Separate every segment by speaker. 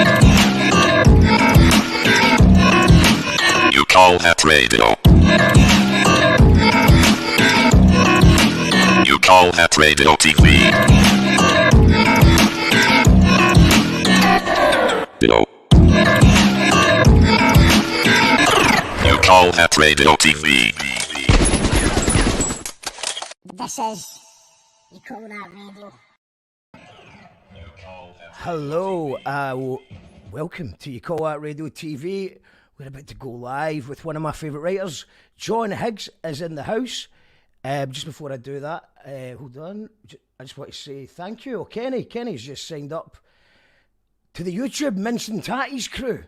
Speaker 1: You call that radio? You call that radio TV? No. You call that radio TV?
Speaker 2: This is You Call That Radio.
Speaker 3: Hello, welcome to You Call That Radio TV. We're about to go live with one of my favourite writers. John Higgs is in the house. Just before I do that, hold on. I just want to say thank you. Kenny. Kenny's just signed up to the YouTube Mincing Tatties crew.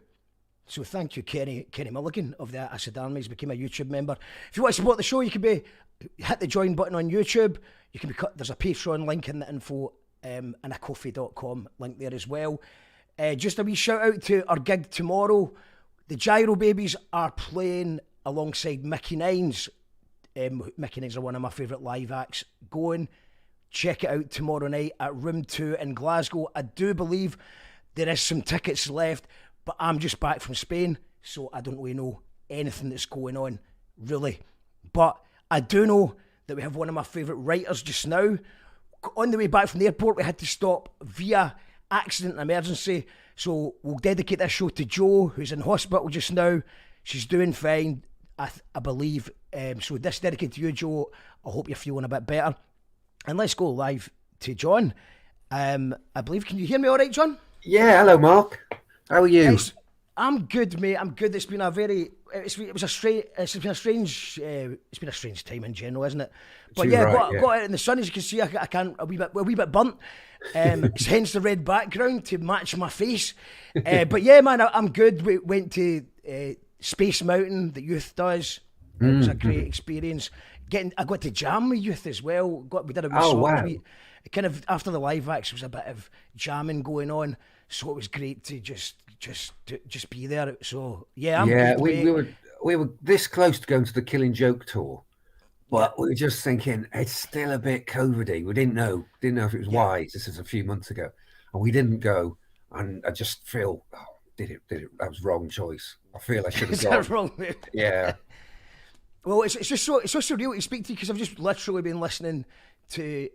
Speaker 3: So thank you, Kenny Mulligan of the Acid Army. He's become a YouTube member. If you want to support the show, you can hit the join button on YouTube. You can there's a Patreon link in the info and a coffee.com link there as well. Just a wee shout out to our gig tomorrow. The Gyro Babies are playing alongside Mickey Nines. Mickey Nines are one of my favourite live acts going. Check it out tomorrow night at Room 2 in Glasgow. I do believe there is some tickets left, but I'm just back from Spain, so I don't really know anything that's going on, really. But I do know that we have one of my favourite writers just now. On the way back from the airport, we had to stop via accident and emergency, so we'll dedicate this show to Jo, who's in hospital just now. She's doing fine, I believe. So this is dedicated to you, Jo. I hope you're feeling a bit better. And let's go live to John. I believe, can you hear me all right, John?
Speaker 4: Yeah, hello, Mark. How are you?
Speaker 3: I'm good, mate. I'm good. It's been a strange time in general, isn't it? But got out in the sun. As you can see, I can a wee bit burnt. Hence the red background to match my face. But yeah, man, I'm good. We went to Space Mountain. The youth does. It was a great experience. I got to jam with youth as well. We did a wee song.
Speaker 4: Wow.
Speaker 3: Kind of after the live acts, there was a bit of jamming going on, so it was great to just be there. So yeah,
Speaker 4: we were this close to going to the Killing Joke tour, but we were just thinking it's still a bit COVID-y. We didn't know if it was wise. This is a few months ago, and we didn't go. And I just feel, did it? That was wrong choice. I feel I should have gone.
Speaker 3: Is that wrong?
Speaker 4: Yeah.
Speaker 3: Well, it's just so surreal to speak to you because I've just literally been listening to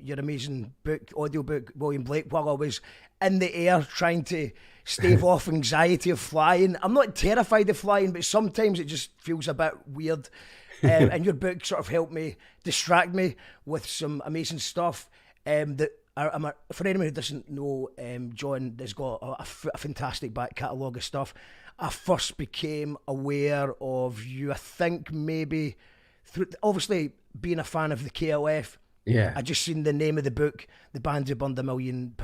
Speaker 3: your amazing audiobook, William Blake, while I was in the air trying to stave off anxiety of flying. I'm not terrified of flying, but sometimes it just feels a bit weird. And your book sort of helped me distract me with some amazing stuff. For anyone who doesn't know, John has got a fantastic back catalogue of stuff. I first became aware of you, I think maybe through, obviously being a fan of the KLF.
Speaker 4: Yeah,
Speaker 3: I just seen the name of the book, The Band Who Burned £1 Million,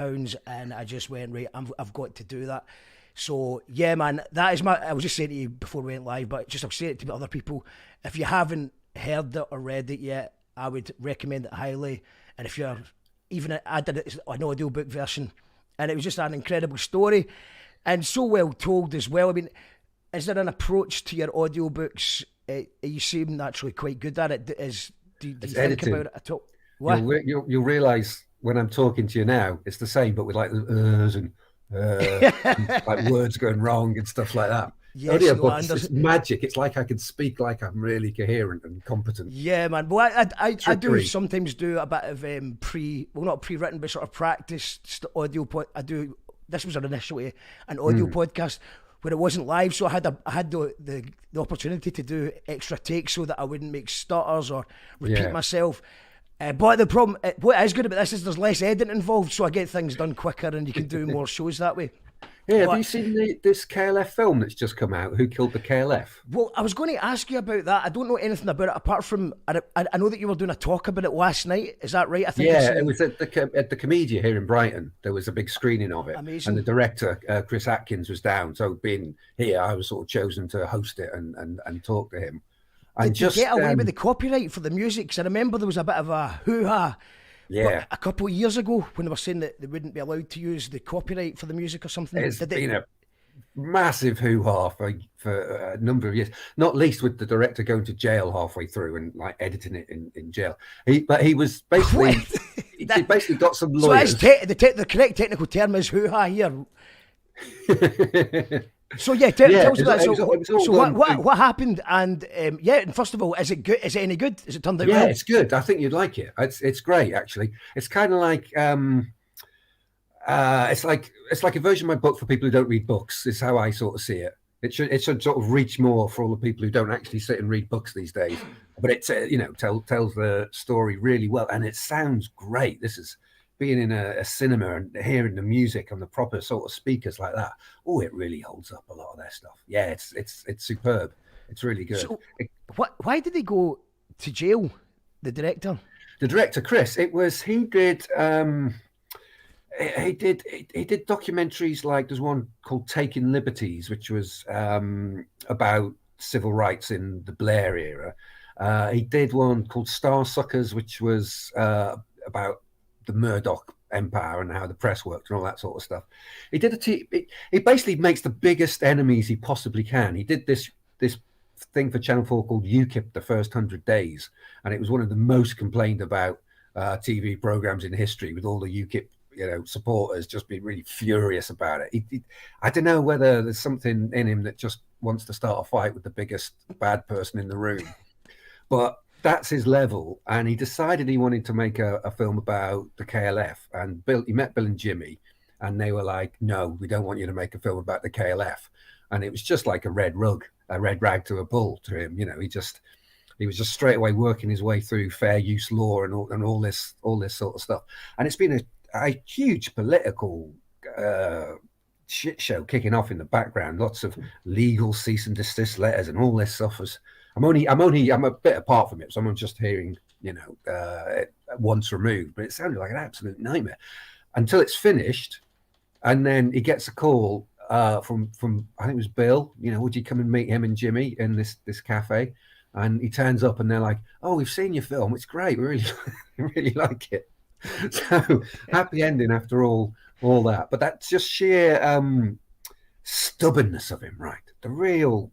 Speaker 3: and I just went, right, I've got to do that. So yeah, man, that is I was just saying to you before we went live, but just I'll say it to other people. If you haven't heard it or read it yet, I would recommend it highly. And if you're I did it an audiobook version, and it was just an incredible story, and so well told as well. I mean, is there an approach to your audiobooks? You seem naturally quite good at it. Do you think
Speaker 4: editing.
Speaker 3: about it at all?
Speaker 4: You'll realise when I'm talking to you now, it's the same, but with like the and like words going wrong and stuff like that.
Speaker 3: Yes,
Speaker 4: it's magic. It's like I can speak like I'm really coherent and competent.
Speaker 3: Yeah, man. Well, I do sometimes do a bit of not pre-written, but sort of practice audio. This was initially an audio podcast where it wasn't live, so I had the opportunity to do extra takes so that I wouldn't make stutters or repeat myself. But the problem, what is good about this is there's less editing involved, so I get things done quicker and you can do more shows that way.
Speaker 4: Yeah, have you seen this KLF film that's just come out, Who Killed the KLF?
Speaker 3: Well, I was going to ask you about that. I don't know anything about it apart from, I know that you were doing a talk about it last night. Is that right? I think
Speaker 4: it was at the Comedia here in Brighton. There was a big screening of it.
Speaker 3: Amazing.
Speaker 4: And the director, Chris Atkins, was down. So being here, I was sort of chosen to host it and talk to him.
Speaker 3: Did you get away with the copyright for the music? Because I remember there was a bit of a hoo-ha a couple of years ago when they were saying that they wouldn't be allowed to use the copyright for the music or something.
Speaker 4: It's been a massive hoo-ha for a number of years, not least with the director going to jail halfway through and like editing it in jail. But he was basically he basically got some lawyers.
Speaker 3: So the correct technical term is hoo-ha here. So yeah,
Speaker 4: Yeah,
Speaker 3: tell us about that.
Speaker 4: it was all
Speaker 3: So
Speaker 4: done.
Speaker 3: what happened? And yeah, and first of all, is it good? Is it any good? Has it turned out
Speaker 4: Yeah,
Speaker 3: well?
Speaker 4: it's good. I think you'd like it. It's great actually. It's kind of it's like a version of my book for people who don't read books. Is how I sort of see it. It should sort of reach more for all the people who don't actually sit and read books these days. But it's tells the story really well, and it sounds great. This is being in a cinema and hearing the music on the proper sort of speakers like that. Oh, it really holds up a lot of their stuff. Yeah, it's superb. It's really good.
Speaker 3: So why did they go to jail? The director.
Speaker 4: The director, Chris, he did documentaries, like there's one called Taking Liberties, which was about civil rights in the Blair era. He did one called Star Suckers, which was about the Murdoch empire and how the press worked and all that sort of stuff. He basically makes the biggest enemies he possibly can. He did this thing for Channel 4 called UKIP, the first 100 days, and it was one of the most complained about TV programs in history, with all the UKIP supporters just being really furious about it. I don't know whether there's something in him that just wants to start a fight with the biggest bad person in the room, but that's his level. And he decided he wanted to make a film about the KLF, and he met Bill and Jimmy, and they were like, no, we don't want you to make a film about the KLF. And it was just like a red rag to a bull to him. He was just straight away working his way through fair use law and all this sort of stuff. And it's been a huge political shit show kicking off in the background. Lots of legal cease and desist letters and all this stuff. I'm a bit apart from it, so I'm just hearing once removed. But it sounded like an absolute nightmare until it's finished, and then he gets a call from I think it was Bill. Would you come and meet him and Jimmy in this cafe? And he turns up, and they're like, "Oh, we've seen your film. It's great. We really really like it." So happy ending after all that. But that's just sheer stubbornness of him, right? The real.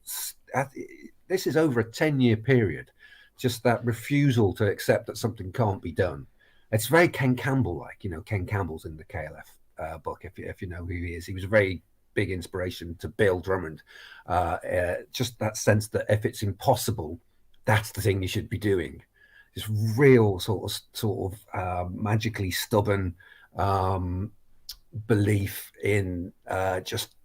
Speaker 4: This is over a 10-year period. Just that refusal to accept that something can't be done. It's very Ken Campbell-like. Ken Campbell's in the KLF book. If you know who he is, he was a very big inspiration to Bill Drummond. Just that sense that if it's impossible, that's the thing you should be doing. This real sort of magically stubborn belief in just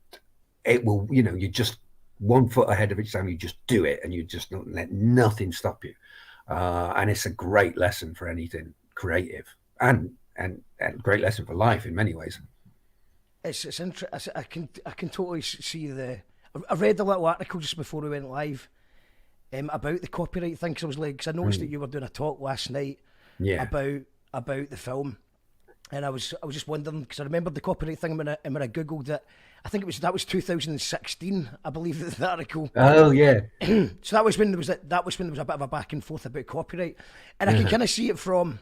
Speaker 4: it will. You just 1 foot ahead of each time. You just do it, and you just don't let nothing stop you. And it's a great lesson for anything creative, and great lesson for life in many ways.
Speaker 3: It's interesting. I can totally see I read a little article just before we went live about the copyright thing, because I noticed that you were doing a talk last night about the film, and I was just wondering, because I remembered the copyright thing when I googled it. I think that was 2016, I believe, the article.
Speaker 4: Oh yeah.
Speaker 3: So that was when there was a bit of a back and forth about copyright, and I can kind of see it from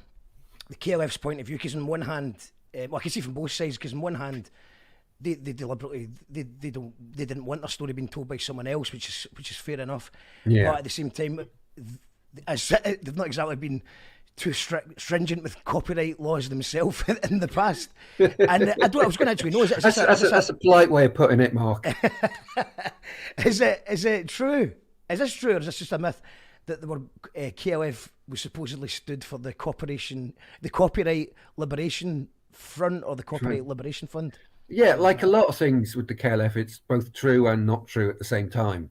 Speaker 3: the KLF's point of view, because on one hand, I can see from both sides, because on one hand, they deliberately they didn't want their story being told by someone else, which is fair enough.
Speaker 4: Yeah.
Speaker 3: But at the same time, they've not exactly been too stringent with copyright laws themselves in the past. And I was going to actually know,
Speaker 4: that's a polite way of putting it, Mark.
Speaker 3: Is it true? Is this true, or is this just a myth that KLF was supposedly stood for the Copyright Liberation Front, or the Copyright Liberation Fund?
Speaker 4: Yeah, like a lot of things with the KLF, it's both true and not true at the same time.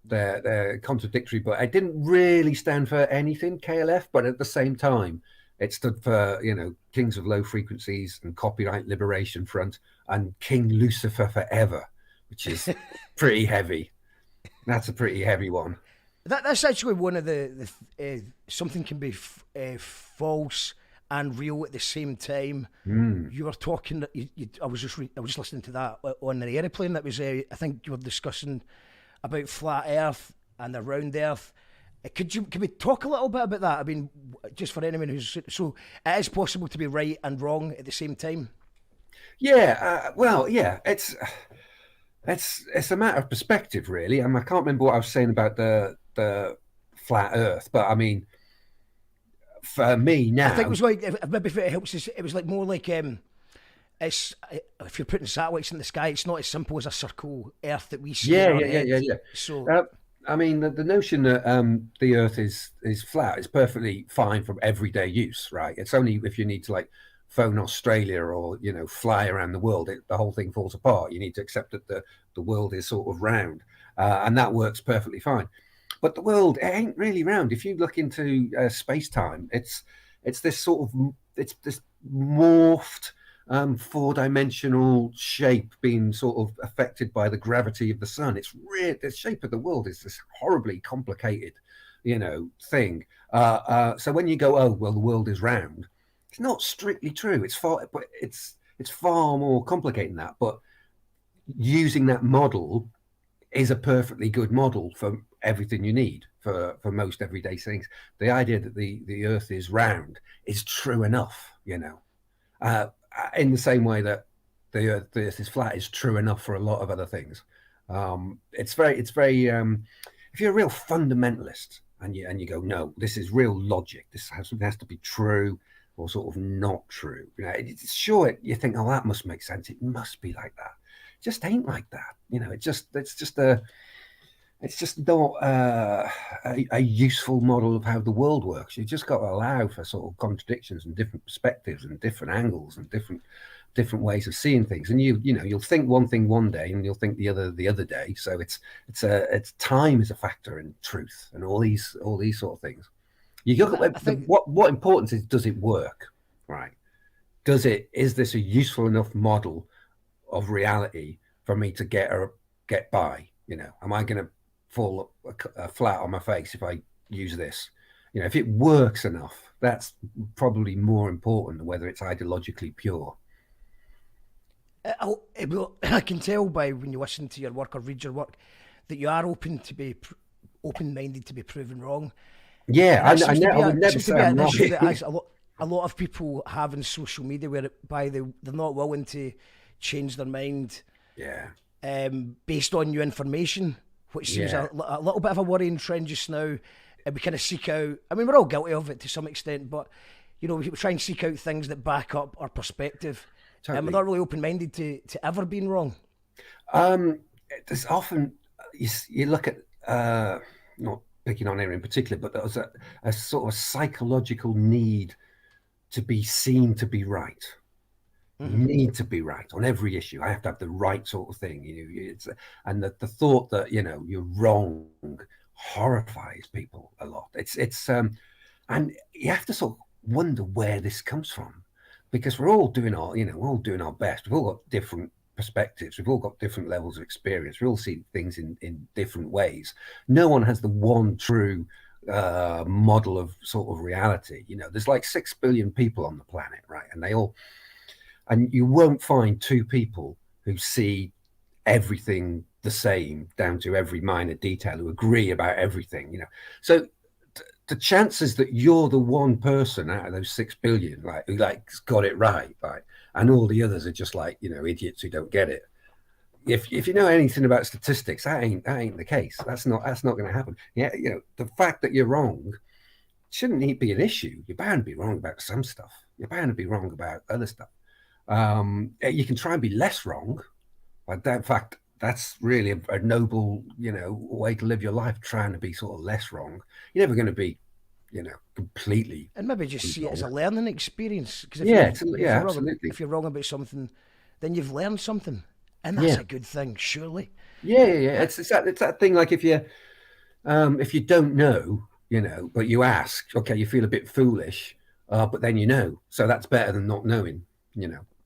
Speaker 4: They're contradictory, but it didn't really stand for anything, KLF, but at the same time, it stood for, Kings of Low Frequencies and Copyright Liberation Front and King Lucifer Forever, which is pretty heavy. That's a pretty heavy one.
Speaker 3: That's actually one of the something can be false and real at the same time. You were talking. I was just listening to that on the airplane. That was I think you were discussing about flat Earth and the round Earth. Can we talk a little bit about that? I mean, just for anyone who's so, it is possible to be right and wrong at the same time.
Speaker 4: Yeah. Well, yeah. It's a matter of perspective, really. I can't remember what I was saying about the flat Earth, but I mean, for me now,
Speaker 3: I think it was like, maybe if it helps us, it was like more like it's if you're putting satellites in the sky, it's not as simple as a circle Earth that we see
Speaker 4: Yeah,
Speaker 3: in our
Speaker 4: yeah, yeah,
Speaker 3: head.
Speaker 4: yeah, yeah.
Speaker 3: So
Speaker 4: I mean, the notion that the Earth is flat is perfectly fine for everyday use, right? It's only if you need to like phone Australia or fly around the world, the whole thing falls apart. You need to accept that the world is sort of round, and that works perfectly fine. But the world, it ain't really round. If you look into space time, it's this sort of it's this morphed four-dimensional shape being sort of affected by the gravity of the sun. It's weird. The shape of the world is this horribly complicated, thing. So when you go, oh well, the world is round, it's not strictly true. It's far more complicated than that. But using that model is a perfectly good model for everything you need for most everyday things. The idea that the Earth is round is true enough, in the same way that the Earth is flat is true enough for a lot of other things. It's very if you're a real fundamentalist and you go, no, this is real logic, this has to be true or sort of not true. It's sure you think, oh, that must make sense. It must be like that. It just ain't like that. It's just not a useful model of how the world works. You just got to allow for sort of contradictions and different perspectives and different angles and different ways of seeing things. And you'll think one thing one day and you'll think the other day. So it's time is a factor in truth and all these sort of things. You look at what importance is, does it work, right? Is this a useful enough model of reality for me to get by? Am I going to fall flat on my face if I use this? If it works enough, that's probably more important than whether it's ideologically pure.
Speaker 3: I can tell by when you listen to your work or read your work that you are open-minded to be proven wrong.
Speaker 4: Yeah, I would never say I'm wrong.
Speaker 3: Issue that a lot of people have in social media, whereby they're not willing to change their mind.
Speaker 4: Yeah.
Speaker 3: Based on new information, which seems a little bit of a worrying trend just now. And we kind of seek out, I mean, we're all guilty of it to some extent, but, we try and seek out things that back up our perspective.
Speaker 4: Totally.
Speaker 3: And we're not really open-minded to ever being wrong.
Speaker 4: There's often, you look at, not picking on here in particular, but there was a sort of psychological need to be seen to be right. Mm-hmm. You need to be right on every issue. I have to have the right sort of thing. And the thought that you're wrong horrifies people a lot. And you have to sort of wonder where this comes from, because we're all doing our best. We've all got different perspectives. We've all got different levels of experience. We all see things in different ways. No one has the one true model of sort of reality. There's like 6 billion people on the planet, right? And you won't find two people who see everything the same down to every minor detail, who agree about everything, So the chances that you're the one person out of those 6 billion, who got it right, and all the others are just idiots who don't get it. If you know anything about statistics, that ain't the case. That's not going to happen. Yeah, the fact that you're wrong shouldn't be an issue. You're bound to be wrong about some stuff. You're bound to be wrong about other stuff. You can try and be less wrong, but in fact, that's really a noble, way to live your life, trying to be sort of less wrong. You're never going to be, completely.
Speaker 3: And maybe just see it as a learning experience. Because
Speaker 4: absolutely.
Speaker 3: If you're wrong about something, then you've learned something, and that's a good thing, surely.
Speaker 4: Yeah. It's that thing. Like if you don't know, but you ask, okay, you feel a bit foolish, but then so that's better than not knowing.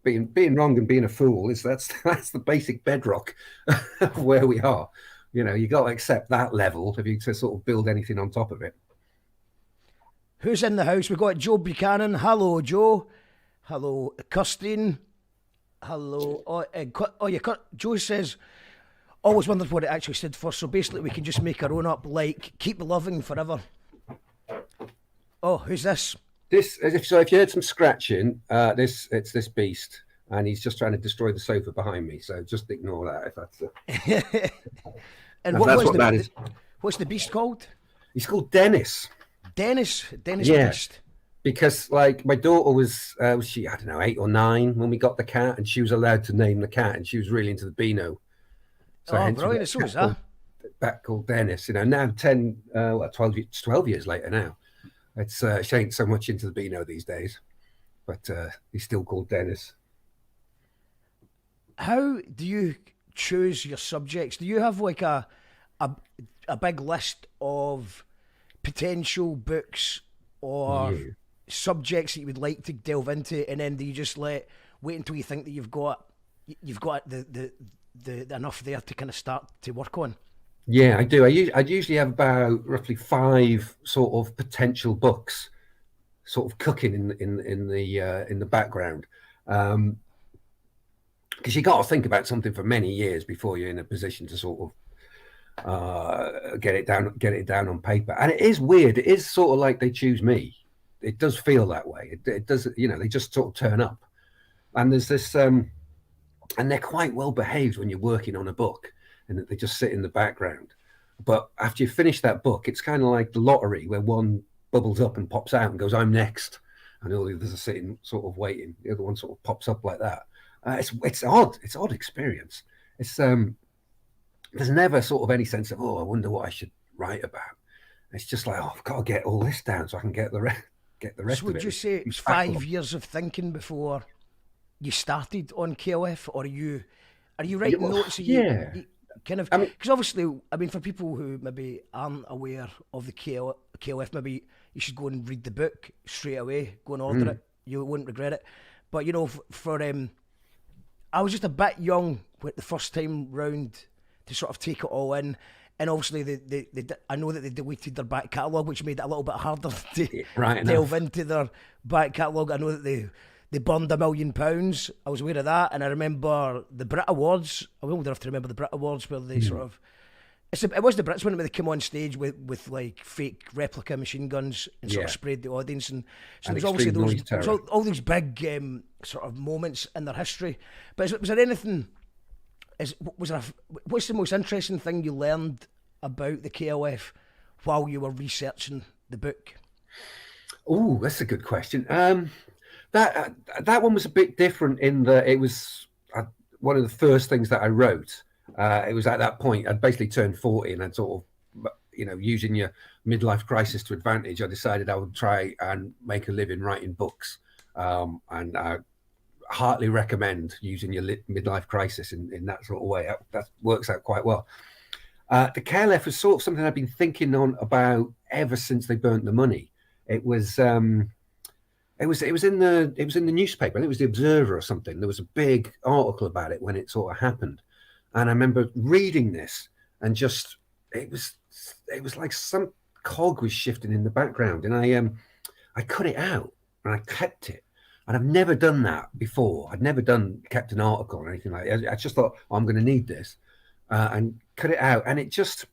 Speaker 4: Being wrong and being a fool that's the basic bedrock of where we are. You got to accept that level if you to sort of build anything on top of it.
Speaker 3: Who's in the house? We've got Joe Buchanan. Hello, Joe. Hello, Kirsten. Hello. Joe says, always wondered what it actually stood for. So basically, we can just make our own up, like keep loving forever. Oh, who's this?
Speaker 4: If you heard some scratching, it's this beast, and he's just trying to destroy the sofa behind me. So just ignore that if that's.
Speaker 3: And
Speaker 4: that is.
Speaker 3: What's the beast called?
Speaker 4: He's called Dennis.
Speaker 3: Dennis
Speaker 4: yeah.
Speaker 3: Beast.
Speaker 4: because like my daughter was she, I don't know, 8 or 9 when we got the cat, and she was allowed to name the cat, and she was really into the Beano. So
Speaker 3: Oh,
Speaker 4: hence we got
Speaker 3: brilliant!
Speaker 4: a
Speaker 3: So was
Speaker 4: cat called,
Speaker 3: that.
Speaker 4: back called Dennis. Now 12 years later now. She ain't so much into the Beano these days, but he's still called Dennis.
Speaker 3: How do you choose your subjects? Do you have like a, a big list of potential books or
Speaker 4: Yeah.
Speaker 3: subjects that you would like to delve into, and then do you just wait until you think that you've got the enough there to kind of start to work on?
Speaker 4: Yeah, I do. I'd usually have about roughly 5 sort of potential books, sort of cooking in the background, because you got to think about something for many years before you're in a position to sort of get it down on paper. And it is weird. It is sort of like they choose me. It does feel that way. It does. They just sort of turn up, and there's this, and they're quite well behaved when you're working on a book, and that they just sit in the background. But after you finish that book, it's kind of like the lottery where one bubbles up and pops out and goes, "I'm next," and all the others are sitting sort of waiting. The other one sort of pops up like that. It's odd. It's odd experience. It's There's never sort of any sense of, I wonder what I should write about. It's just like, I've got to get all this down so I can get the rest
Speaker 3: So
Speaker 4: of
Speaker 3: would
Speaker 4: it.
Speaker 3: you say it was 5 years of thinking before you started on KLF, or are you writing notes?
Speaker 4: Yeah.
Speaker 3: You kind of,
Speaker 4: I mean,
Speaker 3: because obviously, I mean, for people who maybe aren't aware of the KLF, maybe you should go and read the book straight away, go and order it. You wouldn't regret it. But for I was just a bit young with the first time round to sort of take it all in. And obviously, I know that they deleted their back catalogue, which made it a little bit harder to
Speaker 4: right
Speaker 3: delve
Speaker 4: enough.
Speaker 3: into their back catalogue. I know that they burned £1 million. I was aware of that. And I remember the Brit Awards. I will have to remember the Brit Awards where they sort of... It was the Brits when they came on stage with like fake replica machine guns and sort of sprayed the audience. And so
Speaker 4: And
Speaker 3: there's obviously
Speaker 4: extreme noise
Speaker 3: there's
Speaker 4: terror.
Speaker 3: all these big sort of moments in their history. But was there anything... What's the most interesting thing you learned about the KLF while you were researching the book?
Speaker 4: Oh, that's a good question. That one was a bit different in that it was one of the first things that I wrote. It was at that point I'd basically turned 40, and I'd sort of, using your midlife crisis to advantage, I decided I would try and make a living writing books. And I heartily recommend using your midlife crisis in that sort of way. That works out quite well. The KLF was sort of something I've been thinking on about ever since they burnt the money. It was in the newspaper. I think it was the Observer or something. There was a big article about it when it sort of happened, and I remember reading this, and just it was like some cog was shifting in the background, and I cut it out and I kept it. And I've never done that before. I'd never kept an article or anything like that. I just thought, I'm going to need this, and cut it out. And it just,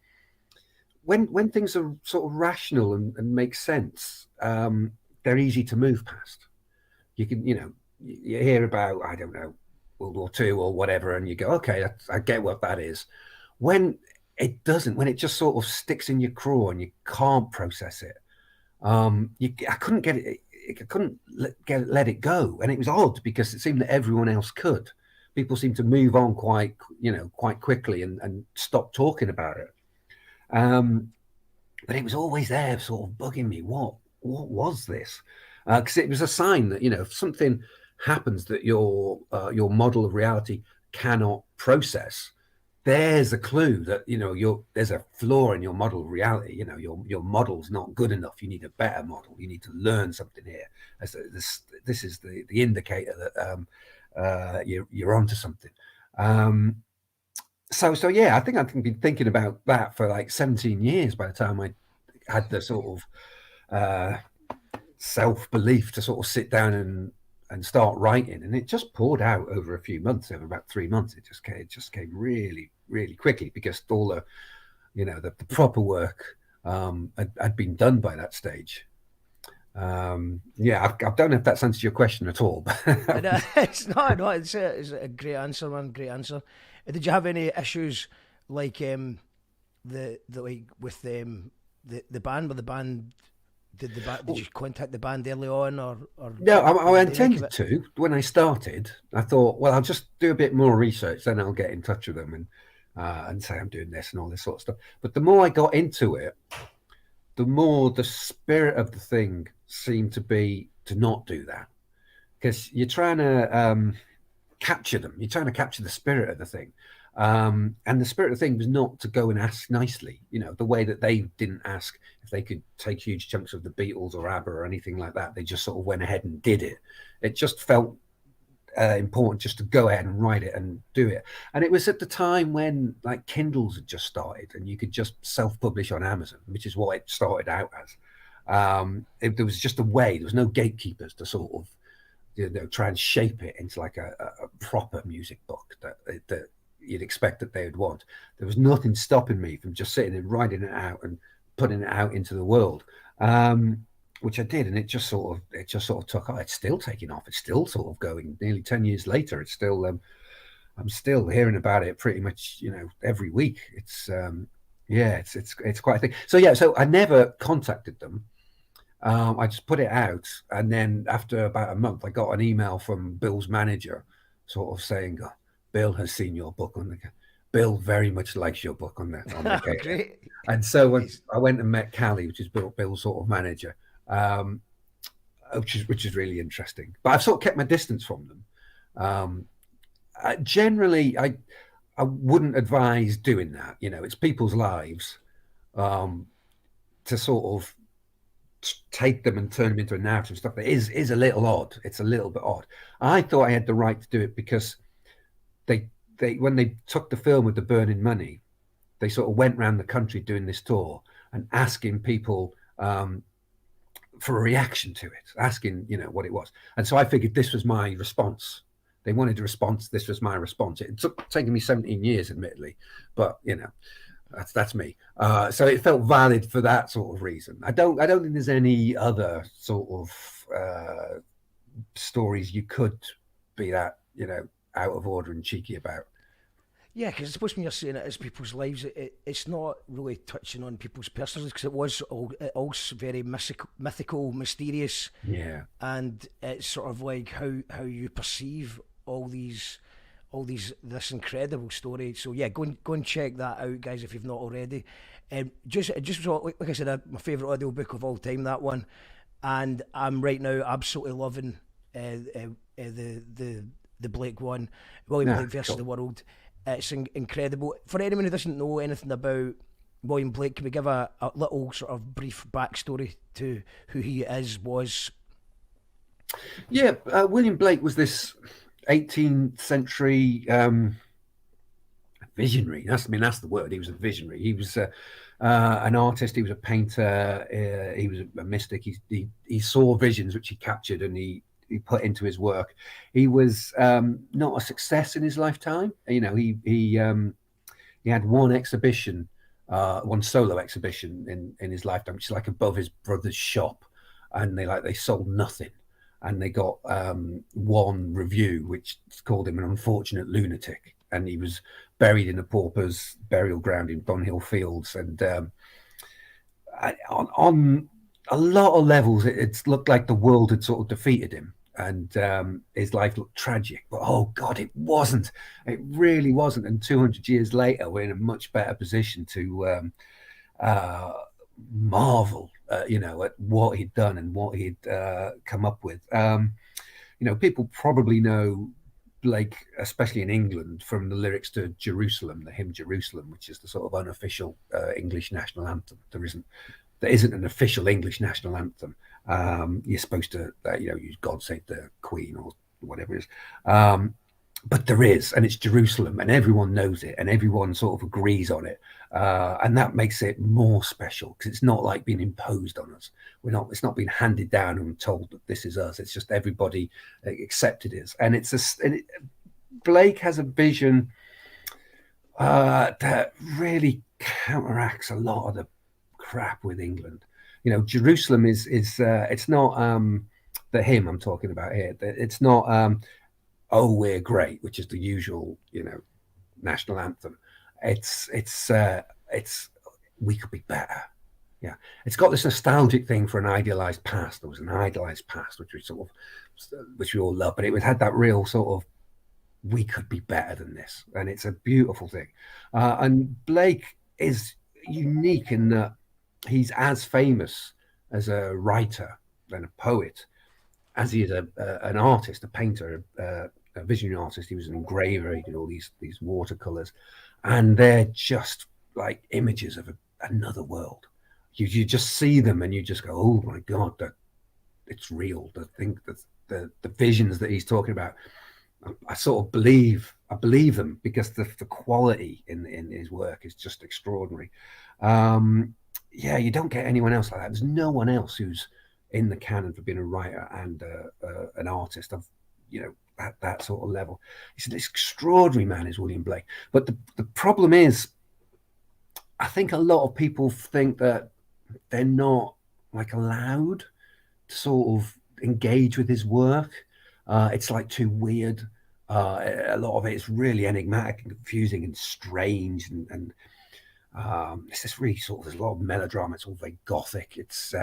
Speaker 4: when things are sort of rational and make sense, they're easy to move past. You can, you hear about, I don't know, World War II or whatever, and you go, okay, I get what that is. When it doesn't, when it just sort of sticks in your craw and you can't process it, I couldn't get it. I couldn't let it go, and it was odd because it seemed that everyone else could. People seemed to move on quite quickly and stop talking about it. But it was always there, sort of bugging me. What was this? Because it was a sign that if something happens that your model of reality cannot process, there's a clue that there's a flaw in your model of reality. Your model's not good enough. You need a better model. You need to learn something here. This is the indicator that you're onto something. So yeah, I think I've been thinking about that for like 17 years by the time I had the sort of self-belief to sort of sit down and start writing, and it just poured out over a few months. Over about 3 months, it just came really, really quickly because all the the proper work had been done by that stage. Yeah, I don't know if that's answered your question at all.
Speaker 3: It's not. No, it's a great answer, man. Great answer. Did you have any issues like the like with the band? Were the band Did you contact the band early on, or
Speaker 4: No, I
Speaker 3: did they make of
Speaker 4: intended
Speaker 3: it?
Speaker 4: to. When I started, I thought, well, I'll just do a bit more research, then I'll get in touch with them and say I'm doing this and all this sort of stuff. But the more I got into it, the more the spirit of the thing seemed to be to not do that, because you're trying to capture them. You're trying to capture the spirit of the thing. And the spirit of the thing was not to go and ask nicely, the way that they didn't ask if they could take huge chunks of the Beatles or ABBA or anything like that. They just sort of went ahead and did it. It just felt important just to go ahead and write it and do it. And it was at the time when like Kindles had just started and you could just self-publish on Amazon, which is what it started out as. There was just a way, there was no gatekeepers to sort of try and shape it into like a proper music book that you'd expect that they would want. There was nothing stopping me from just sitting and writing it out and putting it out into the world, which I did, and it just sort of took off. It's still taking off. It's still sort of going. Nearly 10 years later, it's still. I'm still hearing about it pretty much, every week. It's it's quite a thing. So I never contacted them. I just put it out, and then after about a month, I got an email from Bill's manager, sort of saying, oh, "Bill has seen your book on the. Bill very much likes your book on the KLF."
Speaker 3: Great.
Speaker 4: And so I went and met Callie, which is Bill's sort of manager, which is really interesting. But I've sort of kept my distance from them. Generally, I wouldn't advise doing that. It's people's lives, to sort of take them and turn them into a narrative and stuff that is a little odd. It's a little bit odd. I thought I had the right to do it because they when they took the film with the Burning Money, they sort of went around the country doing this tour and asking people for a reaction to it, asking what it was. And so I figured this was my response. They wanted a response. This was my response. It took taken me 17 years, admittedly, but that's me. So it felt valid for that sort of reason. I don't think there's any other sort of stories you could be that out of order and cheeky about.
Speaker 3: Yeah, because I suppose when you're saying it is people's lives, it's not really touching on people's personal lives, because it was all very mythical, mysterious,
Speaker 4: Yeah.
Speaker 3: and it's sort of like how you perceive this incredible story. So yeah, go and check that out, guys, if you've not already. Just like I said, my favourite audio book of all time, that one, and I'm right now absolutely loving the Blake one, William Blake versus the World. It's incredible. For anyone who doesn't know anything about William Blake, can we give a little sort of brief backstory to who he was?
Speaker 4: Yeah, William Blake was this 18th century visionary. That's the word. He was a visionary. He was an artist. He was a painter. He was a mystic. He saw visions which he captured and he put into his work. He was not a success in his lifetime. He had one exhibition, one solo exhibition in his lifetime, which is like above his brother's shop, and they sold nothing, and they got one review which called him an unfortunate lunatic, and he was buried in a pauper's burial ground in Bunhill Fields, and on a lot of levels, it looked like the world had sort of defeated him, and his life looked tragic. But oh God, it wasn't. It really wasn't. And 200 years later, we're in a much better position to marvel, at what he'd done and what he'd come up with. People probably know Blake, especially in England, from the lyrics to Jerusalem, the hymn Jerusalem, which is the sort of unofficial English national anthem. There isn't an official English national anthem. You're supposed to, use God Save the Queen or whatever it is. But there is, and it's Jerusalem, and everyone knows it, and everyone sort of agrees on it. And that makes it more special, because it's not like being imposed on us. It's not being handed down and told that this is us. It's just everybody accepted it. And Blake has a vision that really counteracts a lot of the crap with England. Jerusalem is it's not the hymn I'm talking about here. It's not "Oh, we're great," which is the usual national anthem. It's we could be better. Yeah, it's got this nostalgic thing for an idealized past. There was an idealized past, which we all love, but it had that real sort of, we could be better than this, and it's a beautiful thing. And Blake is unique in that he's as famous as a writer and a poet as he is an artist, a painter, a visionary artist. He was an engraver. He did all these watercolors, and they're just like images of another world. You just see them and you just go, oh my god, that it's real. The visions that he's talking about, I sort of believe them, because the quality in his work is just extraordinary. Yeah, you don't get anyone else like that. There's no one else who's in the canon for being a writer and an artist of, at that sort of level. He's an extraordinary man, is William Blake. But the problem is, I think a lot of people think that they're not like allowed to sort of engage with his work. It's like too weird. A lot of it is really enigmatic and confusing and strange, and it's just really sort of, there's a lot of melodrama. It's all very gothic. It's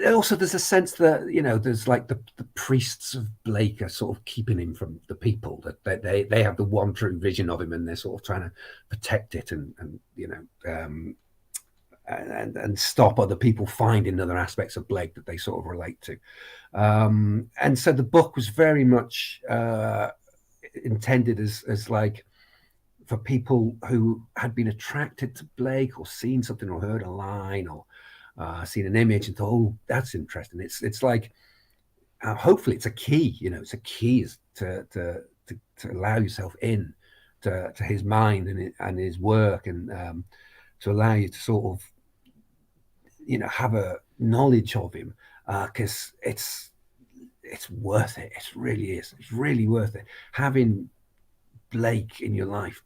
Speaker 4: also, there's a sense that, there's like the priests of Blake are sort of keeping him from the people, that they have the one true vision of him, and they're sort of trying to protect it and stop other people finding other aspects of Blake that they sort of relate to. And so the book was very much intended as like for people who had been attracted to Blake, or seen something, or heard a line, or seen an image and thought, oh, that's interesting. It's like, hopefully it's a key, it's a key to allow yourself in to his mind and his work, and to allow you to sort of, have a knowledge of him, because it's worth it. It really is. It's really worth it. Having Blake in your life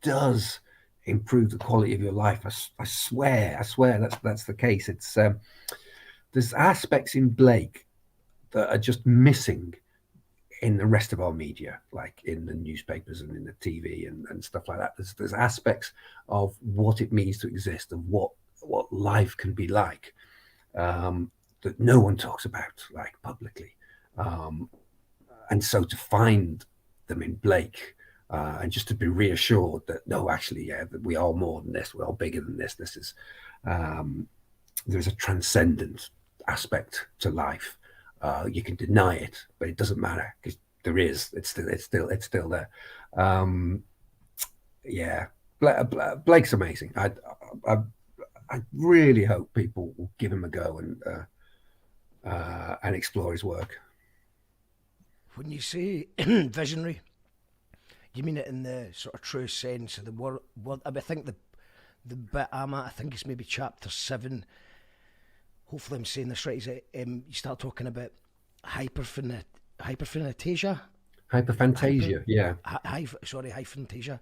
Speaker 4: does improve the quality of your life. I swear that's the case. It's there's aspects in Blake that are just missing in the rest of our media, like in the newspapers and in the TV and stuff like that. There's aspects of what it means to exist, of what life can be like, that no one talks about, like, publicly. And so to find them in Blake, and just to be reassured that, no, actually, yeah, that we are more than this, we are bigger than this. This is, there's a transcendent aspect to life. You can deny it, but it doesn't matter, because there is. It's still there. Yeah, Blake's amazing. I really hope people will give him a go and explore his work.
Speaker 3: When you say visionary, you mean it in the sort of true sense of the word? I think the bit I'm at, I think it's maybe chapter 7. Hopefully I'm saying this right. Is it, you start talking about hyperphantasia?
Speaker 4: Hyperphantasia, yeah.
Speaker 3: Hyperphantasia.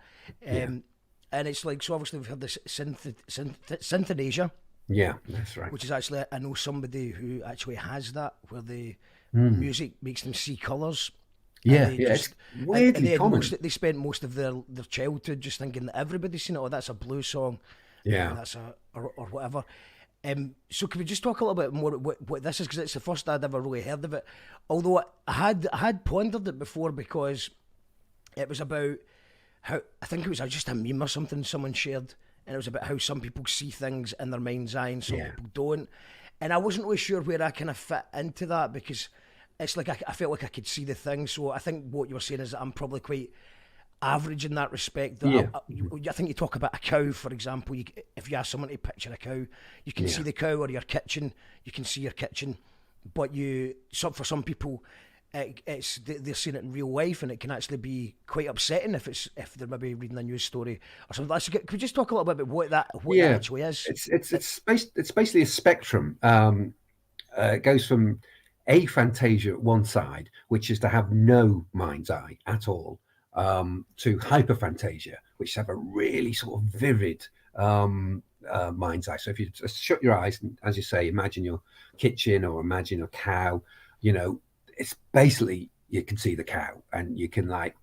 Speaker 3: And it's like, so obviously we've had this synthesia.
Speaker 4: Yeah, that's right.
Speaker 3: Which is actually, I know somebody who actually has that, where the music makes them see colours.
Speaker 4: Yeah, it's weirdly common.
Speaker 3: They spent most of their childhood just thinking that everybody's seen it, or that's a blues song,
Speaker 4: yeah,
Speaker 3: that's or whatever. So can we just talk a little bit more what this is, because it's the first I'd ever really heard of it. Although I had pondered it before, because it was about how, I think it was just a meme or something someone shared, and it was about how some people see things in their mind's eye and some people don't. And I wasn't really sure where I kind of fit into that, because it's like I felt like I could see the thing. So I think what you were saying is that I'm probably quite average in that respect. That I think you talk about a cow, for example. If you ask someone to picture a cow, you can see the cow, or your kitchen, you can see your kitchen. But for some people, they're seeing it in real life, and it can actually be quite upsetting if they're maybe reading a news story or something. So could we just talk a little bit about what that actually is?
Speaker 4: It's basically a spectrum. It goes from aphantasia at one side, which is to have no mind's eye at all, to hyperphantasia, which have a really sort of vivid mind's eye. So if you just shut your eyes and, as you say, imagine your kitchen or imagine a cow, it's basically, you can see the cow, and you can, like,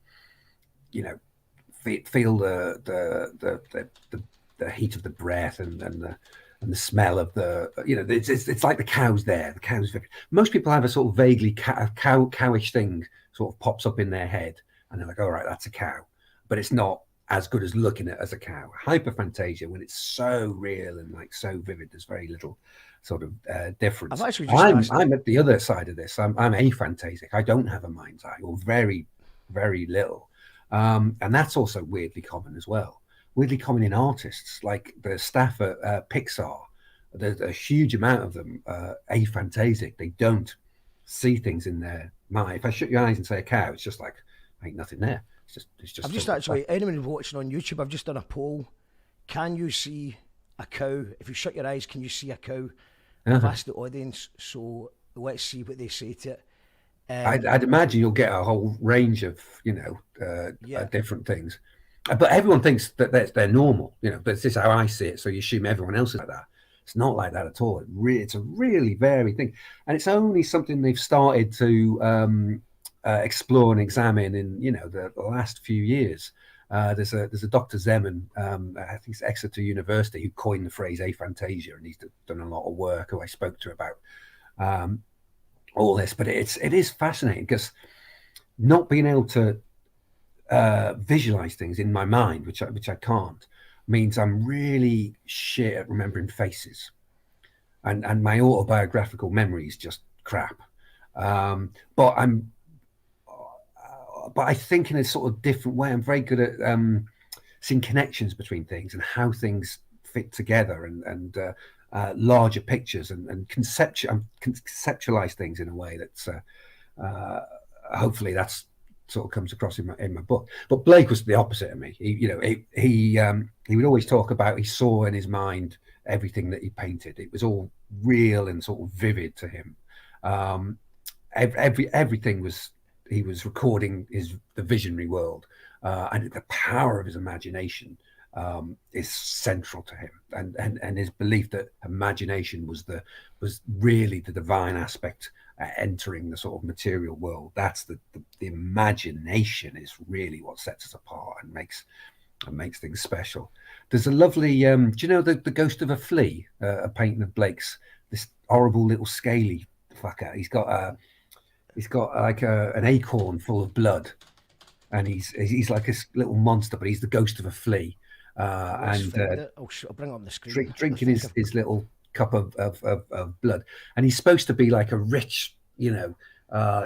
Speaker 4: feel the the heat of the breath and the smell of the, it's like the cow's there. The cow's very, most people have a sort of vaguely cowish thing sort of pops up in their head, and they're like, all right, that's a cow, but it's not as good as looking at it as a cow. Hyperphantasia, when it's so real and like so vivid, there's very little sort of difference. I'm at the other side of this. I'm aphantasic. I don't have a mind's eye, or very, very little. And that's also weirdly common as well. Weirdly common in artists, like the staff at Pixar. There's a huge amount of them aphantasic. They don't see things in their mind. If I shut your eyes and say a cow, it's just like, ain't nothing there. It's just.
Speaker 3: I've just actually, anyone watching on YouTube, I've just done a poll. Can you see a cow? If you shut your eyes, can you see a cow? I've asked the audience, so let's see what they say to it.
Speaker 4: I'd imagine you'll get a whole range of, different things. But everyone thinks that they're normal, but this is how I see it. So you assume everyone else is like that. It's not like that at all. It's a really varied thing. And it's only something they've started to explore and examine in, the last few years. There's a Dr. Zeman, I think it's Exeter University, who coined the phrase aphantasia, and he's done a lot of work, who I spoke to about all this. But it is fascinating, because not being able to visualize things in my mind, which I can't, means I'm really shit at remembering faces, and my autobiographical memory is just crap. But I think in a sort of different way. I'm very good at seeing connections between things and how things fit together, and larger pictures, and conceptualize things in a way that's hopefully that's sort of comes across in my book. But Blake was the opposite of me. He would always talk about, he saw in his mind everything that he painted. It was all real and sort of vivid to him. Everything was, he was recording the visionary world, and the power of his imagination is central to him, and his belief that imagination was really the divine aspect entering the sort of material world. That's the imagination is really what sets us apart and makes things special. There's a lovely do you know the Ghost of a Flea, a painting of Blake's, this horrible little scaly fucker. He's got like an acorn full of blood, and he's like a little monster, but he's the ghost of a flea,
Speaker 3: I'll bring up the screen.
Speaker 4: Drinking his little cup of blood, and he's supposed to be like a rich,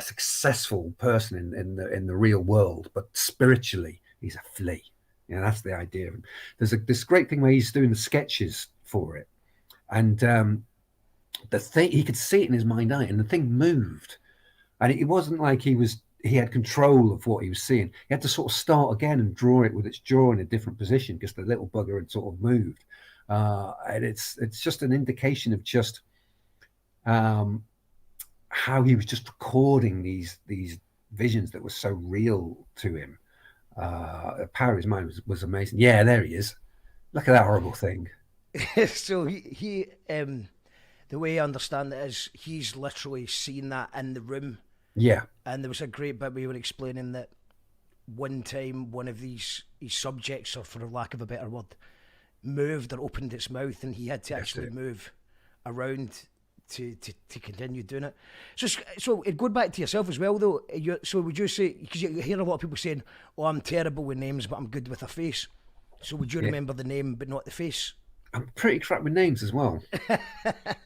Speaker 4: successful person in the real world, but spiritually he's a flea. That's the idea of him. There's this great thing where he's doing the sketches for it, and the thing, he could see it in his mind's eye, and the thing moved, and it wasn't like he had control of what he was seeing. He had to sort of start again and draw it with its jaw in a different position, because the little bugger had sort of moved. And it's just an indication of just how he was just recording these visions that were so real to him. The power of his mind was amazing. Yeah, there he is. Look at that horrible thing.
Speaker 3: So he the way I understand it is he's literally seen that in the room.
Speaker 4: Yeah.
Speaker 3: And there was a great bit where you were explaining that one time one of these subjects, or for lack of a better word, moved or opened its mouth, and he had to actually move around to continue doing it. So going back to yourself as well, though. So would you say, because you hear a lot of people saying, "Oh, I'm terrible with names, but I'm good with a face." So would you remember the name but not the face?
Speaker 4: I'm pretty crap with names as well.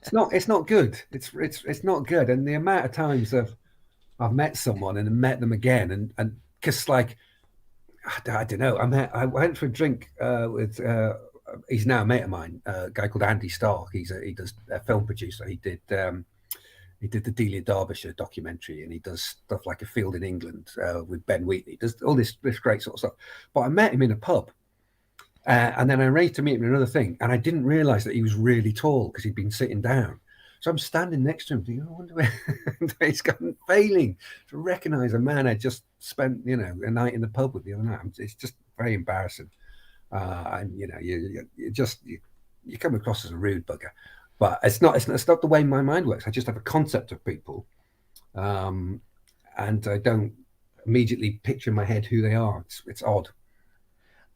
Speaker 4: It's not good. It's not good. And the amount of times I've met someone and met them again, and because like I don't know, I went for a drink with he's now a mate of mine, a guy called Andy Stark. He does a film producer. He did the Delia Derbyshire documentary, and he does stuff like A Field in England with Ben Wheatley. He does all this great sort of stuff. But I met him in a pub, and then I arranged to meet him in another thing, and I didn't realise that he was really tall because he'd been sitting down. So I'm standing next to him thinking, I wonder where he's gone, failing to recognise a man I just spent, a night in the pub with the other night. It's just very embarrassing. And you come across as a rude bugger, but it's not the way my mind works. I just have a concept of people, and I don't immediately picture in my head who they are. It's odd.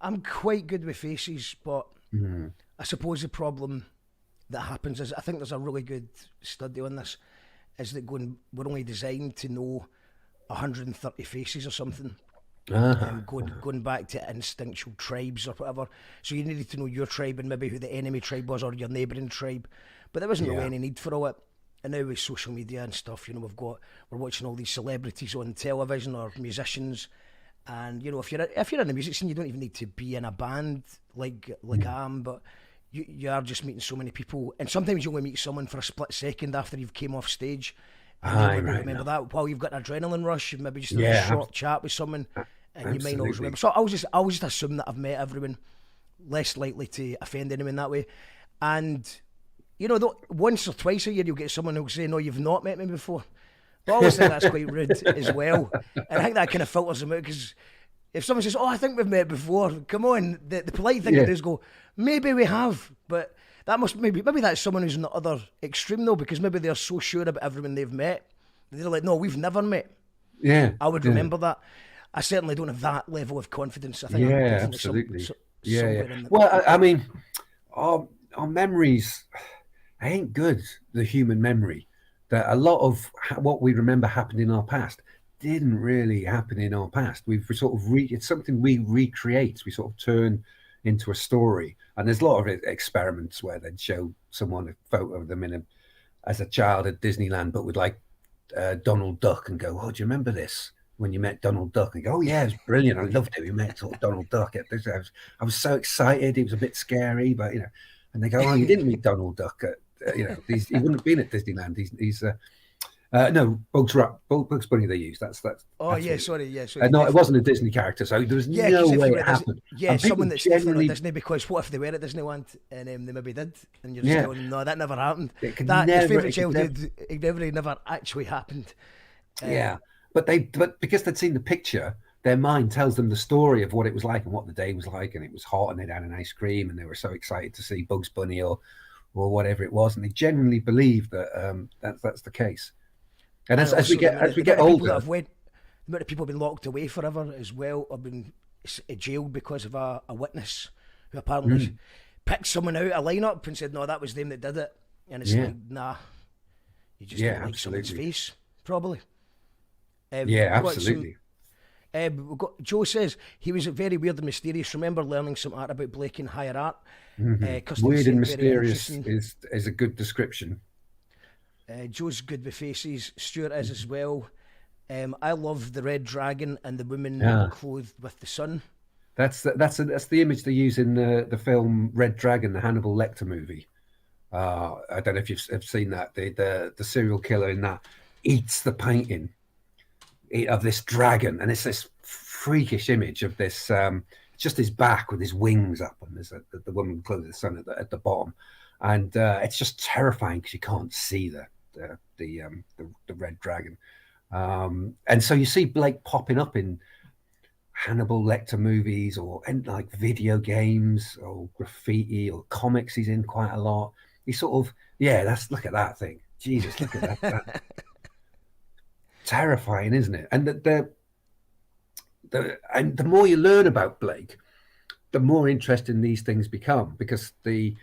Speaker 3: I'm quite good with faces, but
Speaker 4: Mm.
Speaker 3: I suppose the problem that happens is, I think there's a really good study on this, is that we're only designed to know 130 faces or something.
Speaker 4: Uh-huh.
Speaker 3: Going back to instinctual tribes or whatever. So you needed to know your tribe and maybe who the enemy tribe was or your neighbouring tribe. But there wasn't really
Speaker 4: Yeah.
Speaker 3: any need for all it. And now with social media and stuff, we're watching all these celebrities on television or musicians. And if you're in the music scene, you don't even need to be in a band like I am, but you are just meeting so many people. And sometimes you only meet someone for a split second after you've came off stage. And you'll
Speaker 4: Aye,
Speaker 3: maybe
Speaker 4: right,
Speaker 3: remember
Speaker 4: no.
Speaker 3: that while you've got an adrenaline rush, and maybe just have a
Speaker 4: Yeah,
Speaker 3: short chat with someone, and you might not always
Speaker 4: absolutely.
Speaker 3: remember. So I always just assume that I've met everyone, less likely to offend anyone that way. And once or twice a year you'll get someone who'll say, "No, you've not met me before." But I always think that's quite rude as well. And I think that kind of filters them out, because if someone says, "Oh, I think we've met before," come on, the polite thing to do is go, "Maybe we have," but that must maybe that's someone who's in the other extreme though, because maybe they're so sure about everyone they've met. They're like, "No, we've never met."
Speaker 4: Yeah.
Speaker 3: I would
Speaker 4: yeah.
Speaker 3: remember that. I certainly don't have that level of confidence. I think I'm
Speaker 4: Yeah,
Speaker 3: definitely
Speaker 4: absolutely.
Speaker 3: somewhere in the...
Speaker 4: Well, I mean, our memories ain't good. The human memory, that a lot of what we remember happened in our past didn't really happen in our past. We sort of it's something we recreate. We sort of turn into a story. And there's a lot of experiments where they'd show someone a photo of them as a child at Disneyland, but with like Donald Duck, and go, "Oh, do you remember this when you met Donald Duck?" And go, "Oh yeah, it was brilliant. I loved it. We met sort of Donald Duck. I was so excited. It was a bit scary, but And they go, "Oh, you didn't meet Donald Duck at he wouldn't have been at Disneyland. He's no, Bugs Bunny they used. That's
Speaker 3: Oh
Speaker 4: that's
Speaker 3: yeah,
Speaker 4: what
Speaker 3: sorry,
Speaker 4: no, it wasn't a Disney character, so there was
Speaker 3: Yeah,
Speaker 4: no
Speaker 3: because if
Speaker 4: way
Speaker 3: you were
Speaker 4: it
Speaker 3: at Disney,
Speaker 4: happened.
Speaker 3: yeah,
Speaker 4: And people
Speaker 3: someone that's different at
Speaker 4: genuinely,
Speaker 3: Disney, because what if they were at Disneyland and they maybe did, and you're just
Speaker 4: yeah,
Speaker 3: telling them, "No, that never happened."
Speaker 4: it could
Speaker 3: That your
Speaker 4: never,
Speaker 3: favourite
Speaker 4: it could never,
Speaker 3: childhood activity never actually happened.
Speaker 4: yeah. But because they'd seen the picture, their mind tells them the story of what it was like and what the day was like, and it was hot, and they'd had an ice cream, and they were so excited to see Bugs Bunny or whatever it was, and they genuinely believe that that's the case. And
Speaker 3: And
Speaker 4: as we
Speaker 3: also
Speaker 4: get
Speaker 3: the amount of people that
Speaker 4: older,
Speaker 3: have went, the amount of people have been locked away forever as well, or been jailed because of a witness who apparently picked someone out a lineup and said, "No, that was them that did it," and it's
Speaker 4: Yeah.
Speaker 3: like, nah, you just
Speaker 4: Yeah,
Speaker 3: don't like someone's
Speaker 4: absolutely.
Speaker 3: face, probably.
Speaker 4: Yeah,
Speaker 3: We've got some.
Speaker 4: absolutely.
Speaker 3: Joe says he was very weird and mysterious. Remember learning some art about Blake in higher art. Custody
Speaker 4: Weird and
Speaker 3: saying very
Speaker 4: mysterious
Speaker 3: interesting.
Speaker 4: is a good description.
Speaker 3: Joe's good with faces. Stuart is as well. I love the red dragon and the woman
Speaker 4: Yeah.
Speaker 3: clothed with the sun.
Speaker 4: That's the image they use in the film Red Dragon, the Hannibal Lecter movie. I don't know if you've seen that. The serial killer in that eats the painting of this dragon, and it's this freakish image of this just his back with his wings up, and there's the woman clothed with the sun at the bottom, and it's just terrifying because you can't see the red dragon. And so you see Blake popping up in Hannibal Lecter movies or in like video games or graffiti or comics. He's in quite a lot. He's sort of, look at that thing. Jesus, look at that. Terrifying, isn't it? And the more you learn about Blake, the more interesting these things become, because he's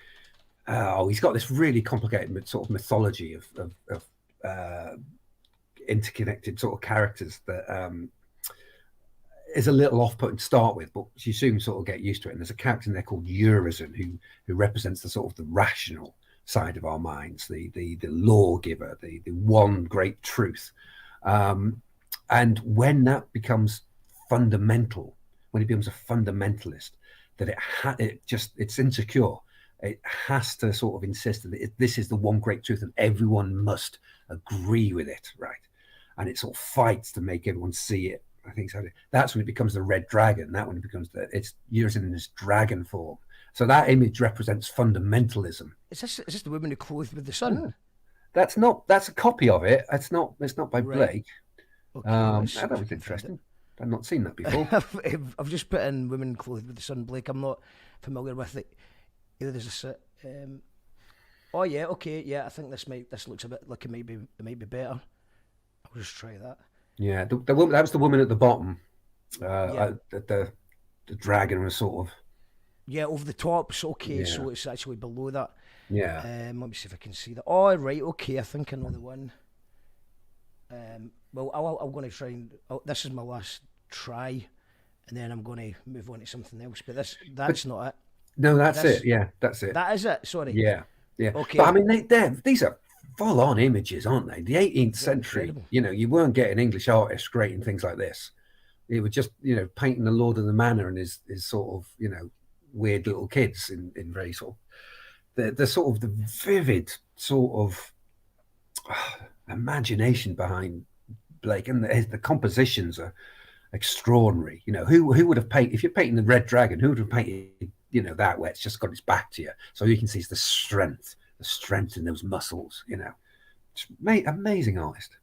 Speaker 4: got this really complicated sort of mythology of interconnected sort of characters that is a little off-putting to start with, but you soon sort of get used to it. And there's a character in there called Urizen who represents the sort of the rational side of our minds, the lawgiver, the one great truth. And when that becomes fundamental, when it becomes a fundamentalist, that it's insecure. It has to sort of insist that this is the one great truth and everyone must agree with it, right? And it sort of fights to make everyone see it. I think so. That's when it becomes the red dragon. That when it becomes it's using in this dragon form. So that image represents fundamentalism.
Speaker 3: Is this the woman who clothed with the sun?
Speaker 4: That's a copy of it. It's not by
Speaker 3: Right.
Speaker 4: Blake.
Speaker 3: Okay,
Speaker 4: That was interesting. I've not seen that before.
Speaker 3: I've just put in women clothed with the sun, Blake. I'm not familiar with it. Either there's a oh yeah, okay, yeah. I think this looks a bit like it might be better. I'll just try that.
Speaker 4: Yeah, the woman, that was the woman at the bottom.
Speaker 3: Yeah.
Speaker 4: The dragon was sort of
Speaker 3: Yeah, over the top's okay,
Speaker 4: Yeah.
Speaker 3: so it's actually below that.
Speaker 4: Yeah.
Speaker 3: Let me see if I can see that. Oh, right, okay, I think I know the one. Well, I'm going to try and... this is my last try, and then I'm going to move on to something else. But that's not it.
Speaker 4: No, that's
Speaker 3: This,
Speaker 4: it. Yeah, that's it.
Speaker 3: that is it, sorry.
Speaker 4: Yeah, yeah.
Speaker 3: Okay.
Speaker 4: But I mean, these are full-on images, aren't they? The 18th century,
Speaker 3: incredible.
Speaker 4: you weren't getting English artists creating things like this. It was just, painting the Lord of the Manor and his sort of, weird little kids in very sort of the sort of the vivid sort of imagination behind Blake, and the compositions are extraordinary. Who would have painted, if you're painting the Red Dragon, who would have painted that where it's just got its back to you, so you can see the strength in those muscles. Just amazing artist.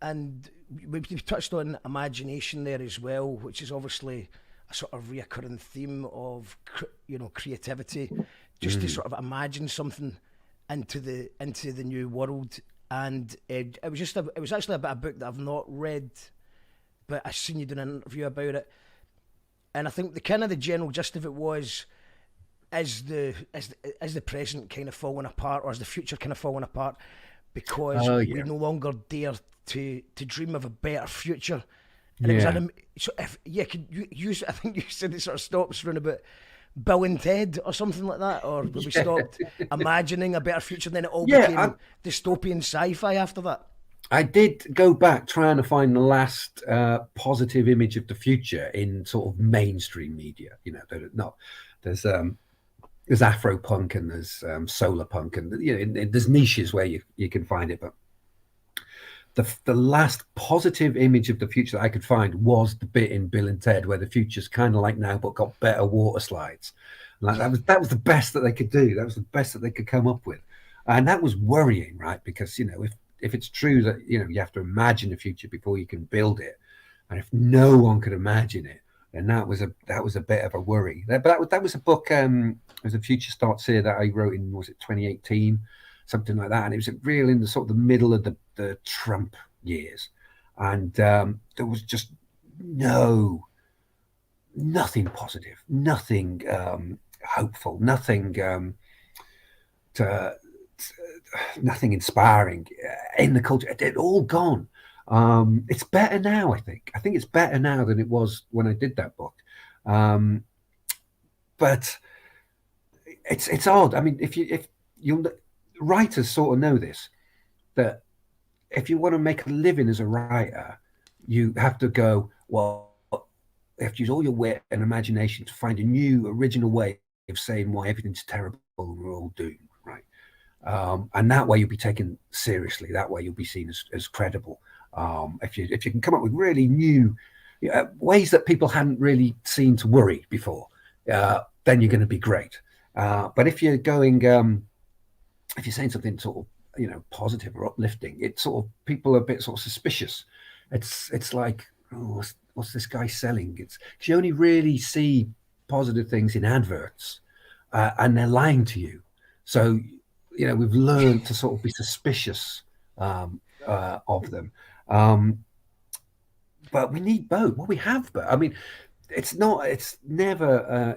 Speaker 3: And we've touched on imagination there as well, which is obviously a sort of reoccurring theme of creativity, just to sort of imagine something into the new world. And it was actually a book that I've not read, but I seen you doing an interview about it, and I think the general gist of it was, is the present kind of falling apart, or is the future kind of falling apart because we no longer dare to dream of a better future. And it was so if could you use, I think you said it sort of stops around about Bill and Ted or something like that, or we stopped imagining a better future, and then it all became dystopian sci-fi after that.
Speaker 4: I did go back trying to find the last positive image of the future in sort of mainstream media. There's Afro punk and there's solar punk, and there's niches where you can find it, but the last positive image of the future that I could find was the bit in Bill and Ted where the future's kind of like now but got better water slides. Like that was the best that they could do. That was the best that they could come up with, and that was worrying, right? Because if it's true that you have to imagine the future before you can build it, and if no one could imagine it, then that was a bit of a worry. But that was a book. As a Future Starts Here that I wrote in, was it 2018, something like that, and it was real in the sort of the middle of the Trump years, and there was just nothing positive, nothing hopeful, nothing nothing inspiring in the culture. It all gone. It's better now, I think. I think it's better now than it was when I did that book. But it's odd. I mean, if you writers sort of know this, that if you want to make a living as a writer, you have to go, well, you have to use all your wit and imagination to find a new original way of saying why everything's terrible and we're all doomed, right? And that way you'll be taken seriously. That way you'll be seen as credible. If you can come up with really new ways that people hadn't really seen to worry before, then you're going to be great. But if you're going, if you're saying something sort of positive or uplifting, it's sort of, people are a bit sort of suspicious. It's like, oh, what's this guy selling? It's, 'cause you only really see positive things in adverts, and they're lying to you. So we've learned to sort of be suspicious of them. But we need both. Well, we have both. I mean, it's never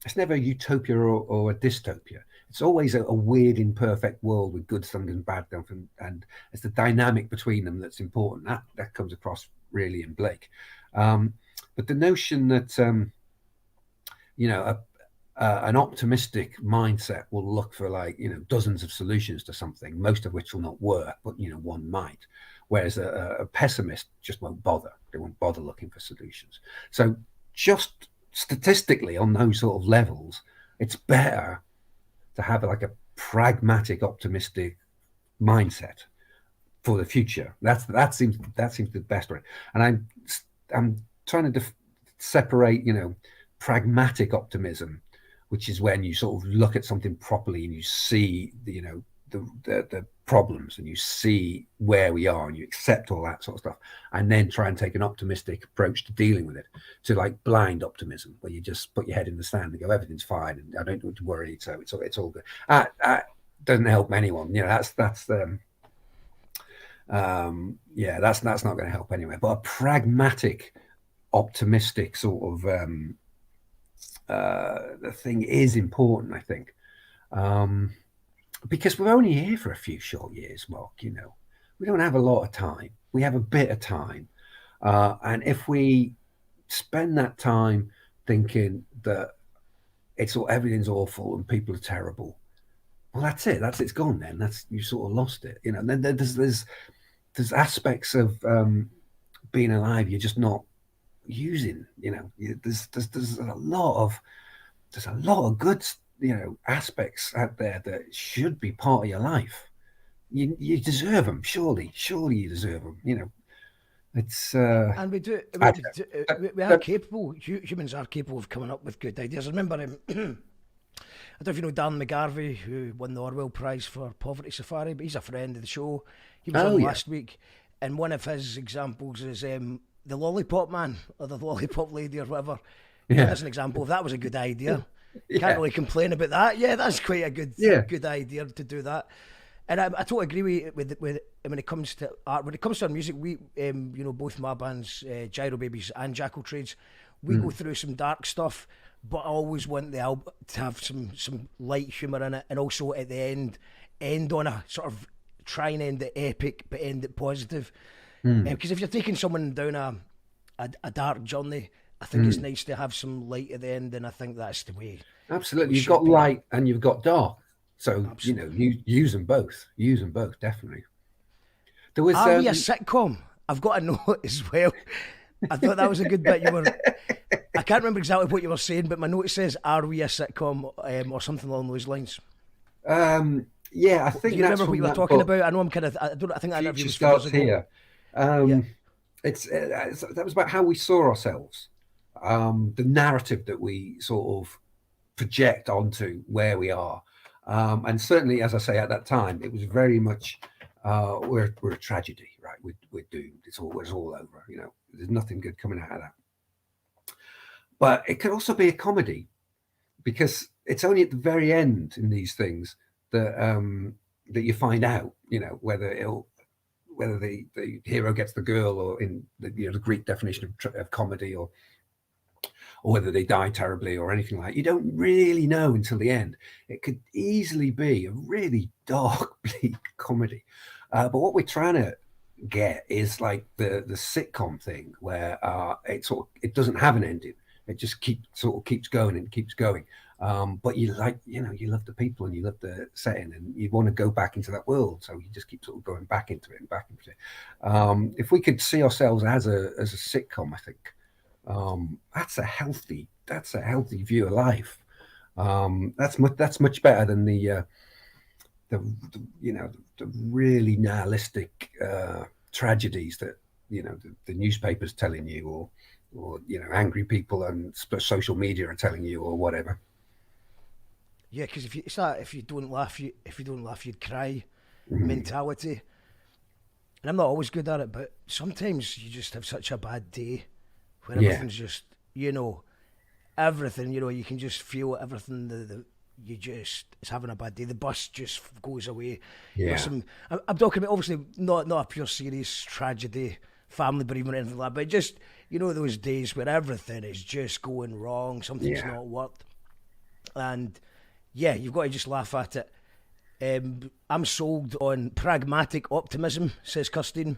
Speaker 4: it's never a utopia or a dystopia. It's always a weird, imperfect world with good stuff and bad stuff, and it's the dynamic between them that's important. That comes across really in Blake. But the notion that an optimistic mindset will look for dozens of solutions to something, most of which will not work, but one might. Whereas a pessimist just won't bother. They won't bother looking for solutions. So just statistically on those sort of levels, it's better to have like a pragmatic, optimistic mindset for the future. That seems the best way. And I'm trying to separate, pragmatic optimism, which is when you sort of look at something properly and you see the problems and you see where we are and you accept all that sort of stuff, and then try and take an optimistic approach to dealing with it, to like blind optimism where you just put your head in the sand and go, everything's fine and I don't need to worry, so it's all good. That doesn't help anyone. That's not going to help anyway. But a pragmatic, optimistic sort of the thing is important, I think, because we're only here for a few short years, Mark. You know, we don't have a lot of time. We have a bit of time, and if we spend that time thinking that everything's awful and people are terrible, well, that's it. It's gone. Then you sort of lost it. You know. And then there's aspects of being alive you're just not using. You know, there's a lot of good, you know, aspects out there that should be part of your life. You deserve them. Surely you deserve them. You know, it's
Speaker 3: And we are capable. Humans are capable of coming up with good ideas. I remember I don't know if you know Dan McGarvey, who won the Orwell Prize for Poverty Safari, but he's a friend of the show. He was on last week, and one of his examples is the Lollipop Man or the Lollipop Lady or whatever.
Speaker 4: Yeah.
Speaker 3: That's an example of that was a good idea. Can't really complain about that. Yeah, that's quite a good idea to do that. And I totally agree with when it comes to art. When it comes to our music, we you know, both my bands, Gyro Babies and Jackal Trades, we go through some dark stuff, but I always want the album to have some light humour in it, and also at the end on a sort of try and end it epic but end it positive. Because if you're taking someone down a dark journey, I think it's nice to have some light at the end, and I think that's the way.
Speaker 4: Absolutely, you've got light and you've got dark, so absolutely. You know, you use them both. Use them both, definitely. There was
Speaker 3: Are we a sitcom? I've got a note as well. I thought that was a good bit. I can't remember exactly what you were saying, but my note says, "Are we a sitcom?" Or something along those lines.
Speaker 4: Yeah, I think.
Speaker 3: Do you remember what you were talking about? I know I'm kind of. I think that interview was
Speaker 4: starts here. It's that was about how we saw ourselves, the narrative that we sort of project onto where we are, and certainly, as I say, at that time, it was very much we're a tragedy, right? We're doomed. It's all over. You know, there's nothing good coming out of that. But it could also be a comedy, because it's only at the very end in these things that that you find out, you know, whether the hero gets the girl, or in the, you know, the Greek definition of comedy, or whether they die terribly or anything like that. You don't really know until the end. It could easily be a really dark, bleak comedy. But what we're trying to get is like the sitcom thing, where it doesn't have an ending. It just keeps going and keeps going. But you love the people and you love the setting and you want to go back into that world. So you just keep sort of going back into it and back into it. If we could see ourselves as a sitcom, I think that's a healthy view of life. That's much better than the really nihilistic tragedies that, you know, the newspapers telling you, or you know, angry people and social media are telling you, or whatever.
Speaker 3: Yeah, because if you don't laugh, you'd cry mentality. And I'm not always good at it, but sometimes you just have such a bad day where everything's just, you know, everything, you know, you can just feel everything. It's having a bad day. The bus just goes away.
Speaker 4: Yeah.
Speaker 3: I'm talking about, obviously not a pure serious tragedy, family bereavement, anything like that, but just, you know, those days where everything is just going wrong, something's not worked, and you've got to just laugh at it. I'm sold on pragmatic optimism, says Kirstine.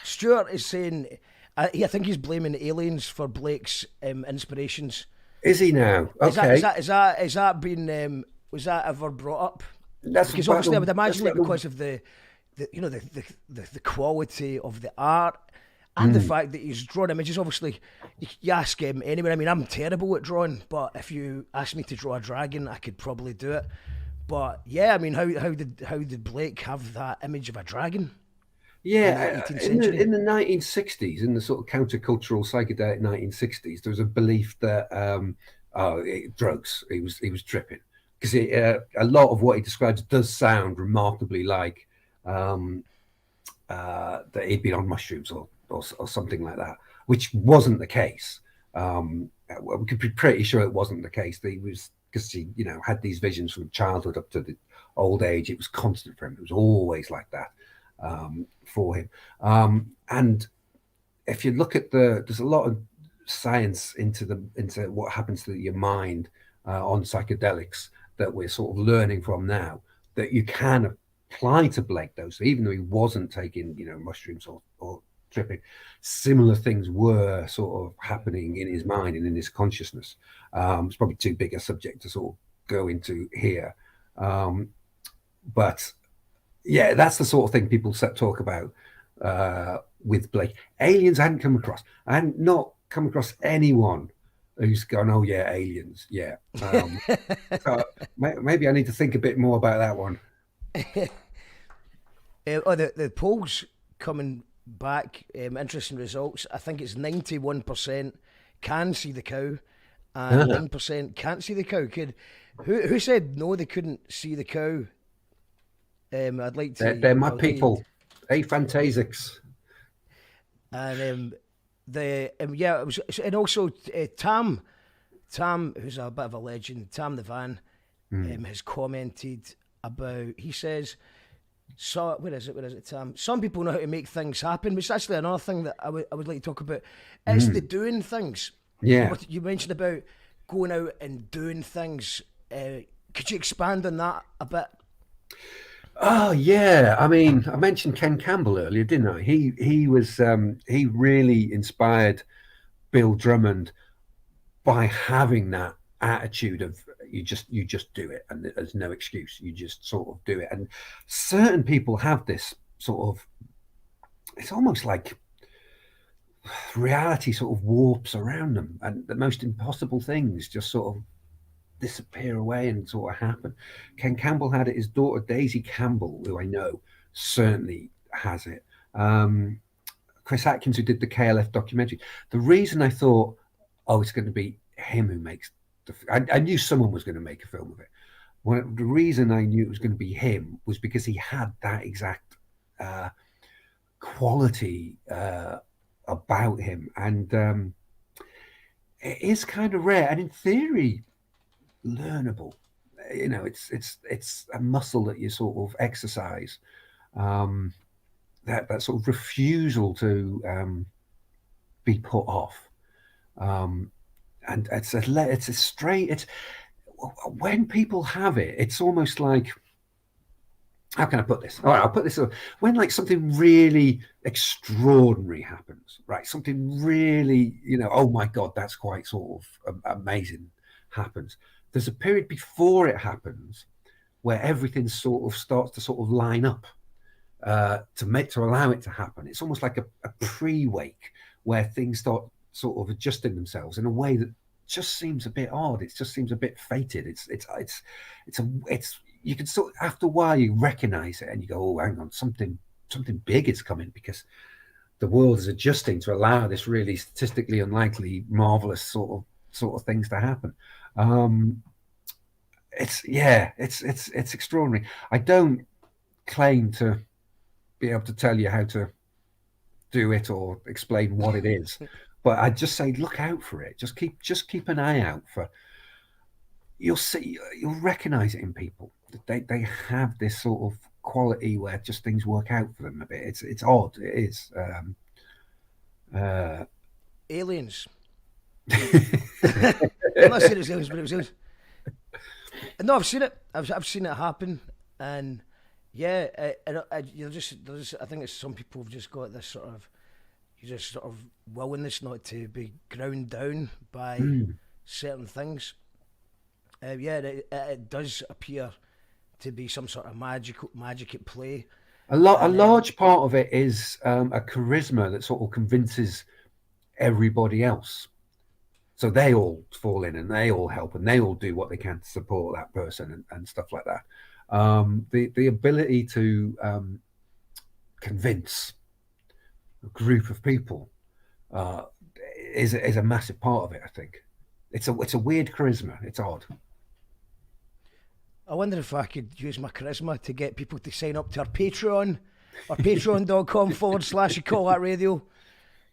Speaker 3: Stuart is saying, I think he's blaming aliens for Blake's inspirations.
Speaker 4: Is he now? Okay.
Speaker 3: Is that been? Was that ever brought up? Because obviously I would imagine it because of the quality of the art and the fact that he's drawn images. Obviously, you ask him anyway. I mean, I'm terrible at drawing, but if you asked me to draw a dragon, I could probably do it. But yeah, I mean, how did Blake have that image of a dragon?
Speaker 4: Yeah, in the 1960s, in the sort of countercultural psychedelic 1960s, there was a belief that drugs. He was tripping, because a lot of what he describes does sound remarkably like that he'd been on mushrooms or something like that, which wasn't the case. We could be pretty sure it wasn't the case. That he was, because he, you know, had these visions from childhood up to the old age. It was constant for him. It was always like that for him. And if you look at there's a lot of science into what happens to your mind on psychedelics that we're sort of learning from now, that you can apply to Blake though. So even though he wasn't taking, mushrooms or tripping, similar things were sort of happening in his mind and in his consciousness. It's probably too big a subject to sort of go into here. But yeah, that's the sort of thing people talk about with Blake. Aliens I hadn't come across. I hadn't not come across anyone who's gone, oh yeah, aliens. Yeah. So maybe I need to think a bit more about that one.
Speaker 3: The polls coming back, interesting results. I think it's 91% can see the cow and 9% can't see the cow. Who said no, they couldn't see the cow? I'd like to.
Speaker 4: They're my people. Aphantasics.
Speaker 3: And it was, and also Tam, who's a bit of a legend, Tam the Van, has commented about. He says, "So where is it, Tam? Some people know how to make things happen." Which is actually another thing that I would like to talk about. It's the doing things.
Speaker 4: Yeah,
Speaker 3: what you mentioned about going out and doing things. Could you expand on that a bit?
Speaker 4: Oh yeah, I mean, I mentioned Ken Campbell earlier, didn't I? He was he really inspired Bill Drummond by having that attitude of you just do it, and there's no excuse. You just sort of do it. And certain people have this sort of, it's almost like reality sort of warps around them, and the most impossible things just sort of disappear away and sort of happen. Ken Campbell had it. His daughter Daisy Campbell, who I know, certainly has it. Chris Atkins, who did the KLF documentary. The reason I thought, oh, it's going to be him who makes I knew someone was going to make a film of it. The reason I knew it was going to be him was because he had that exact quality about him, and it is kind of rare, and in theory learnable. It's a muscle that you sort of exercise, that sort of refusal to be put off, and it's a straight. When people have it, it's almost like, how can I put this? All right, I'll put this up. When like something really extraordinary happens, right? Something really, oh my God, that's quite sort of amazing happens. There's a period before it happens where everything sort of starts to sort of line up to allow it to happen. It's almost like a pre-wake where things start sort of adjusting themselves in a way that just seems a bit odd. It just seems a bit fated. It's you can sort of, after a while you recognize it and you go, oh, hang on, something big is coming, because the world is adjusting to allow this really statistically unlikely, marvelous sort of things to happen. It's extraordinary. I don't claim to be able to tell you how to do it or explain what it is, but I just say look out for it. Just keep an eye out for. You'll recognize it in people. They have this sort of quality where just things work out for them a bit. It's odd. It is.
Speaker 3: Aliens. I'm not saying it's aliens, but it was aliens. No, I've seen it. I've seen it happen, and yeah, I think it's some people have just got this sort of willingness not to be ground down by certain things. It does appear to be some sort of magic at play.
Speaker 4: A large part of it is a charisma that sort of convinces everybody else. So they all fall in and they all help and they all do what they can to support that person and stuff like that. The ability to convince a group of people is a massive part of it. I think it's a weird charisma. It's odd.
Speaker 3: I wonder if I could use my charisma to get people to sign up to our Patreon, or patreon.com/You Call That Radio.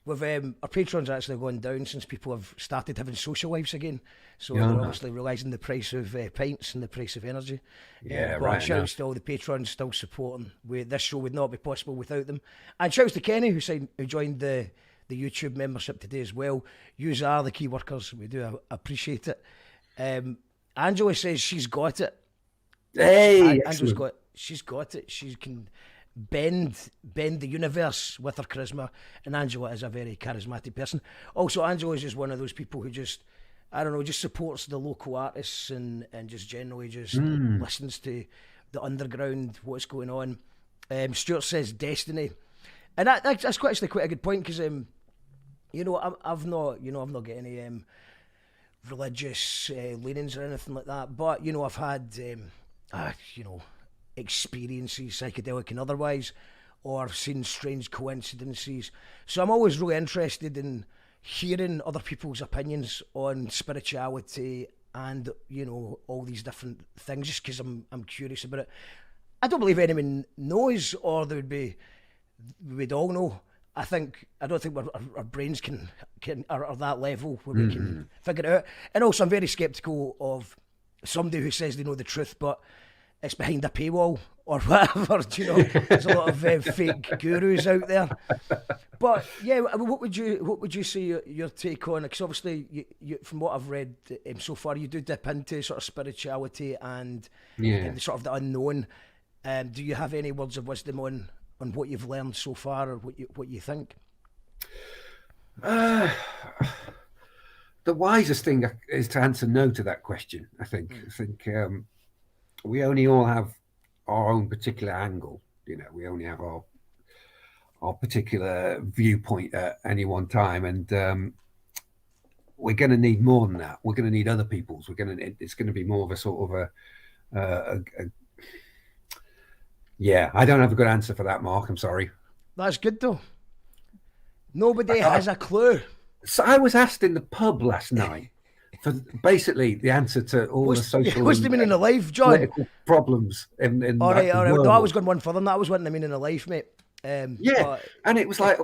Speaker 3: With our Patreon's actually gone down since people have started having social lives again. So they're obviously realising the price of pints and the price of energy.
Speaker 4: Yeah,
Speaker 3: but
Speaker 4: right.
Speaker 3: Shouts to all the patrons still supporting. This show would not be possible without them. And shouts to Kenny who joined the the YouTube membership today as well. You are the key workers. We do appreciate it. Angela says she's got it.
Speaker 4: Hey,
Speaker 3: Angela's got it. She's got it. She can bend the universe with her charisma, and Angela is a very charismatic person. Also, Angela is just one of those people who just, I don't know, just supports the local artists and just generally just listens to the underground, what's going on. Stuart says Destiny, and that's actually quite a good point, because you know, I've not got any religious leanings or anything like that, but you know, I've had you know, experiences, psychedelic and otherwise, or seen strange coincidences. So I'm always really interested in hearing other people's opinions on spirituality and, you know, all these different things, just because I'm curious about it. I don't believe anyone knows, or we'd all know. I don't think our brains are that level where we can figure it out. And also, I'm very sceptical of somebody who says they know the truth, but it's behind a paywall or whatever. Do you know, there's a lot of fake gurus out there. But yeah, what would you say your take on it? Because obviously, you, from what I've read so far, you do dip into sort of spirituality and sort of the unknown. Do you have any words of wisdom on what you've learned so far, or what you think?
Speaker 4: The wisest thing is to answer no to that question. I think we only all have our own particular angle. You know, we only have our particular viewpoint at any one time, and we're going to need more than that. We're going to need other people's. It's going to be more of a sort of a yeah. I don't have a good answer for that, Mark. I'm sorry.
Speaker 3: That's good though. Nobody has a clue.
Speaker 4: So I was asked in the pub last night for basically the answer to all the social.
Speaker 3: What's the meaning of life, John?
Speaker 4: Problems in
Speaker 3: all right.
Speaker 4: World.
Speaker 3: No, I was going one further than that. I was wanting the meaning of life, mate.
Speaker 4: But... and it was like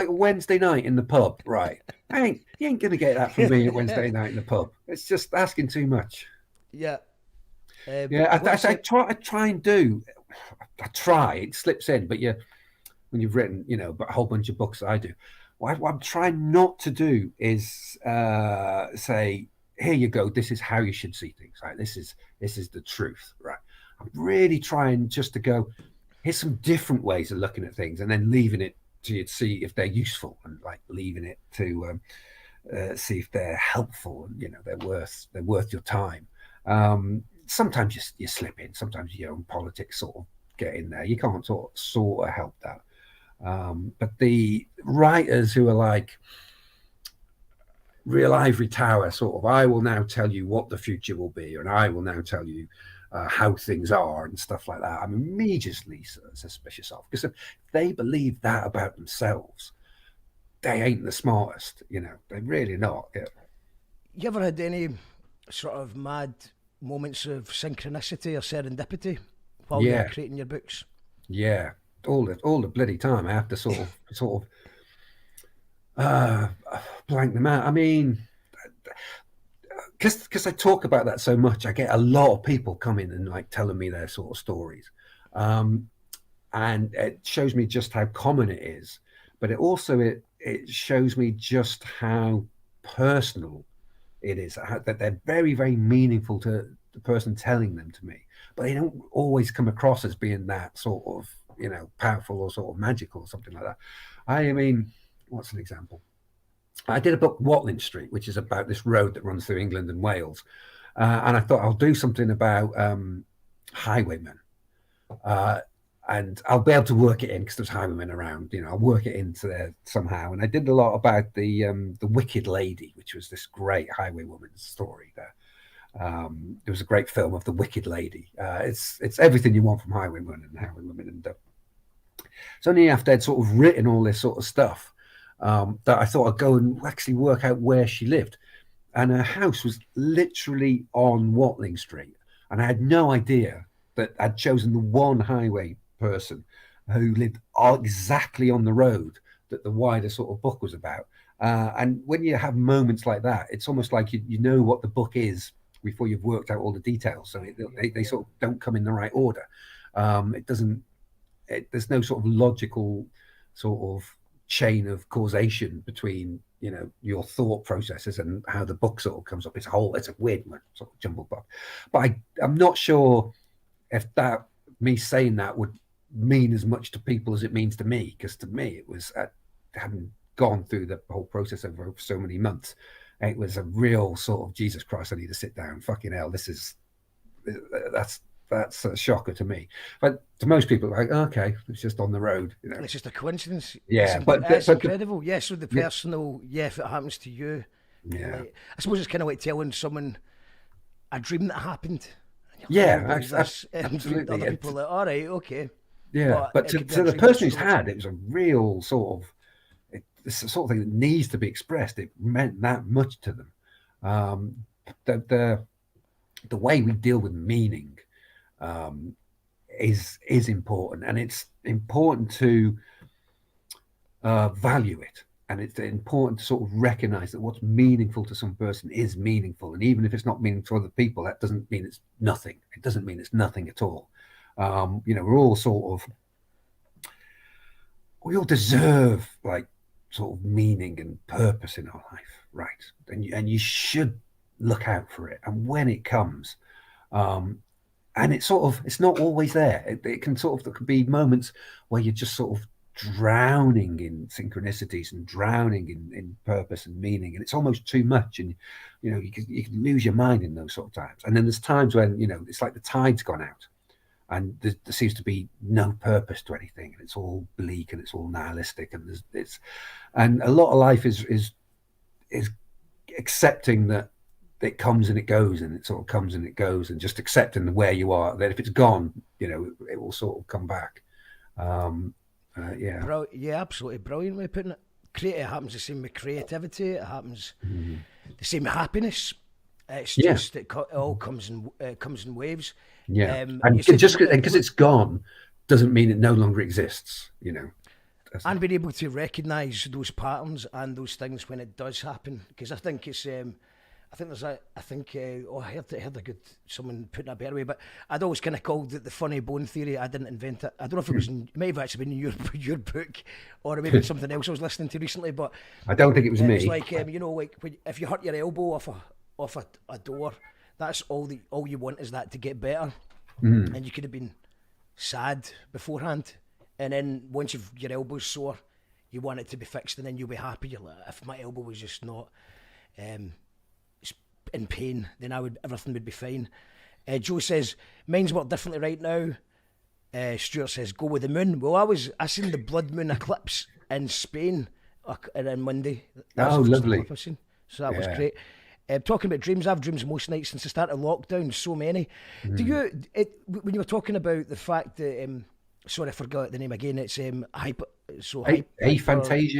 Speaker 4: Wednesday night in the pub, right? You ain't gonna get that from me at Wednesday night in the pub. It's just asking too much.
Speaker 3: Yeah.
Speaker 4: I try and do. I try. It slips in, but when you've written, you know, a whole bunch of books, I do. What I'm trying not to do is say, here you go, this is how you should see things, right? This is the truth, right? I'm really trying just to go, here's some different ways of looking at things, and then leaving it to you to see if they're useful, and like leaving it to see if they're helpful, and you know, they're worth your time. Sometimes you slip in, sometimes your own politics sort of get in there. You can't sort of help that. But the writers who are like Real Ivory Tower, sort of, I will now tell you what the future will be, and I will now tell you how things are and stuff like that, I'm immediately suspicious of, because if they believe that about themselves, they ain't the smartest, you know, they're really not. Yeah.
Speaker 3: You ever had any sort of mad moments of synchronicity or serendipity while you're creating your books?
Speaker 4: Yeah, all the bloody time. I have to sort of blank them out. I mean, because I talk about that so much, I get a lot of people coming and like telling me their sort of stories, and it shows me just how common it is. But it shows me just how personal it is, that they're very, very meaningful to the person telling them to me, but they don't always come across as being that sort of, you know, powerful or sort of magical or something like that. I mean, what's an example? I did a book, Watling Street, which is about this road that runs through England and Wales, and I thought I'll do something about highwaymen, and I'll be able to work it in because there's highwaymen around. You know, I'll work it into there somehow. And I did a lot about the Wicked Lady, which was this great highwaywoman's story. There was a great film of the Wicked Lady. It's everything you want from highwaymen and highwaywomen, and it's only after I'd sort of written all this sort of stuff that I thought I'd go and actually work out where she lived. And her house was literally on Watling Street, and I had no idea that I'd chosen the one highway person who lived exactly on the road that the wider sort of book was about. And when you have moments like that, it's almost like you know what the book is before you've worked out all the details. So they sort of don't come in the right order. There's no sort of logical sort of chain of causation between, your thought processes and how the book sort of comes up. It's a weird one, sort of jumbled book. But I'm not sure if me saying that would mean as much to people as it means to me, because to me it was, having gone through the whole process over so many months, it was a real sort of, Jesus Christ, I need to sit down, fucking hell, that's a shocker to me. But to most people, like, okay, it's just on the road,
Speaker 3: It's just a coincidence.
Speaker 4: Yeah,
Speaker 3: it's incredible. Yeah, so the personal, if it happens to you,
Speaker 4: yeah,
Speaker 3: like, I suppose it's kind of like telling someone a dream that happened.
Speaker 4: Yeah,
Speaker 3: absolutely. Other people are like, all right, okay.
Speaker 4: Yeah, but to the person who's had it was a real sort of, it's the sort of thing that needs to be expressed. It meant that much to them. The way we deal with meaning is important, and it's important to value it, and it's important to sort of recognize that what's meaningful to some person is meaningful, and even if it's not meaningful to other people, that doesn't mean it's nothing. It doesn't mean it's nothing at all. We're all we all deserve like sort of meaning and purpose in our life, right? And you should look out for it, and when it comes, and it's not always there. It can there could be moments where you're just sort of drowning in synchronicities and drowning in purpose and meaning, and it's almost too much, and you can lose your mind in those sort of times. And then there's times when it's like the tide's gone out, and there seems to be no purpose to anything, and it's all bleak and it's all nihilistic, and a lot of life is accepting that it comes and it goes, and it sort of comes and it goes, and just accepting where you are, that if it's gone, it will sort of come back.
Speaker 3: Yeah, absolutely brilliant way of putting it. It happens the same with creativity. It happens the same with happiness. It's just it all comes in waves.
Speaker 4: Yeah, and just because it's gone doesn't mean it no longer exists.
Speaker 3: And being able to recognise those patterns and those things when it does happen, because I think it's. I heard a good someone putting it a better way, but I'd always kind of called it the funny bone theory. I didn't invent it. I don't know if it was it may have actually been in your book, or maybe something else I was listening to recently. But
Speaker 4: I don't think it was me.
Speaker 3: It's like like if you hurt your elbow off a door, that's all you want is that to get better, and you could have been sad beforehand, and then once your elbow's sore, you want it to be fixed, and then you'll be happy. You're like, if my elbow was just not in pain, then everything would be fine. Joe says mine's work differently right now. Stuart says go with the moon. Well, I seen the blood moon eclipse in Spain on Monday.
Speaker 4: Oh, lovely.
Speaker 3: So that was great. Talking about dreams, I've dreams most nights since the start of lockdown. So many. Do you? When you were talking about the fact that sorry, I forgot the name again. It's aphantasia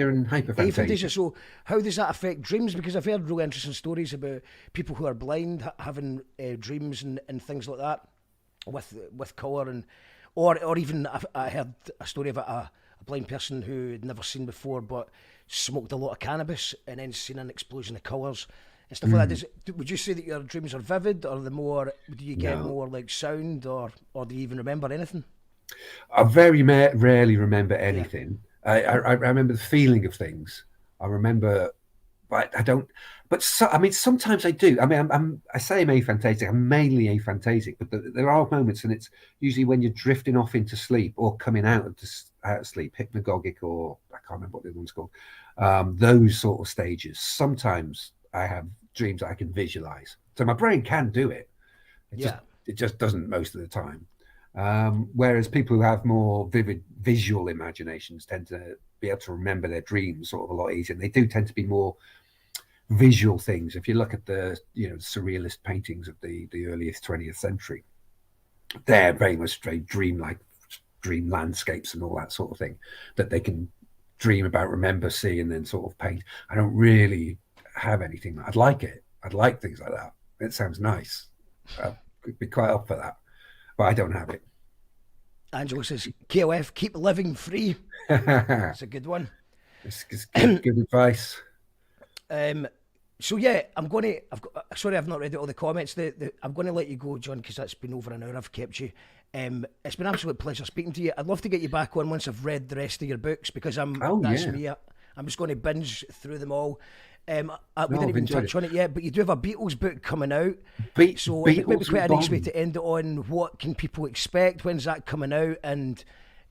Speaker 4: and hyperphantasia.
Speaker 3: Aphantasia. So how does that affect dreams? Because I've heard really interesting stories about people who are blind having dreams and things like that with colour, and or even I heard a story about a blind person who had never seen before but smoked a lot of cannabis and then seen an explosion of colours and stuff like that. Would you say that your dreams are vivid, or do you get more like sound, or do you even remember anything?
Speaker 4: I very rarely remember anything. Yeah. I remember the feeling of things. I remember, but I don't. But sometimes I do. I say I'm aphantasic. I'm mainly aphantasic, but there are moments, and it's usually when you're drifting off into sleep or coming out of sleep, hypnagogic, or I can't remember what the other one's called. Those sort of stages. Sometimes I have dreams that I can visualize, so my brain can do it. It just doesn't most of the time. Whereas people who have more vivid visual imaginations tend to be able to remember their dreams sort of a lot easier. And they do tend to be more visual things. If you look at the surrealist paintings of the earliest 20th century, they're very much dream landscapes and all that sort of thing that they can dream about, remember, see, and then sort of paint. I don't really have anything. I'd like it. I'd like things like that. It sounds nice. Could be quite up for that. But I don't have it.
Speaker 3: Angelo says, KLF, keep living free. That's a good one.
Speaker 4: It's good advice.
Speaker 3: So yeah, sorry I've not read out all the comments. I'm going to let you go, John, because that's been over an hour I've kept you. It's been an absolute pleasure speaking to you. I'd love to get you back on once I've read the rest of your books, because that's me. I'm just going to binge through them all. We didn't even touch on it yet, but you do have a Beatles book coming out. So it might be quite a nice way to end it on. What can people expect? When's that coming out? And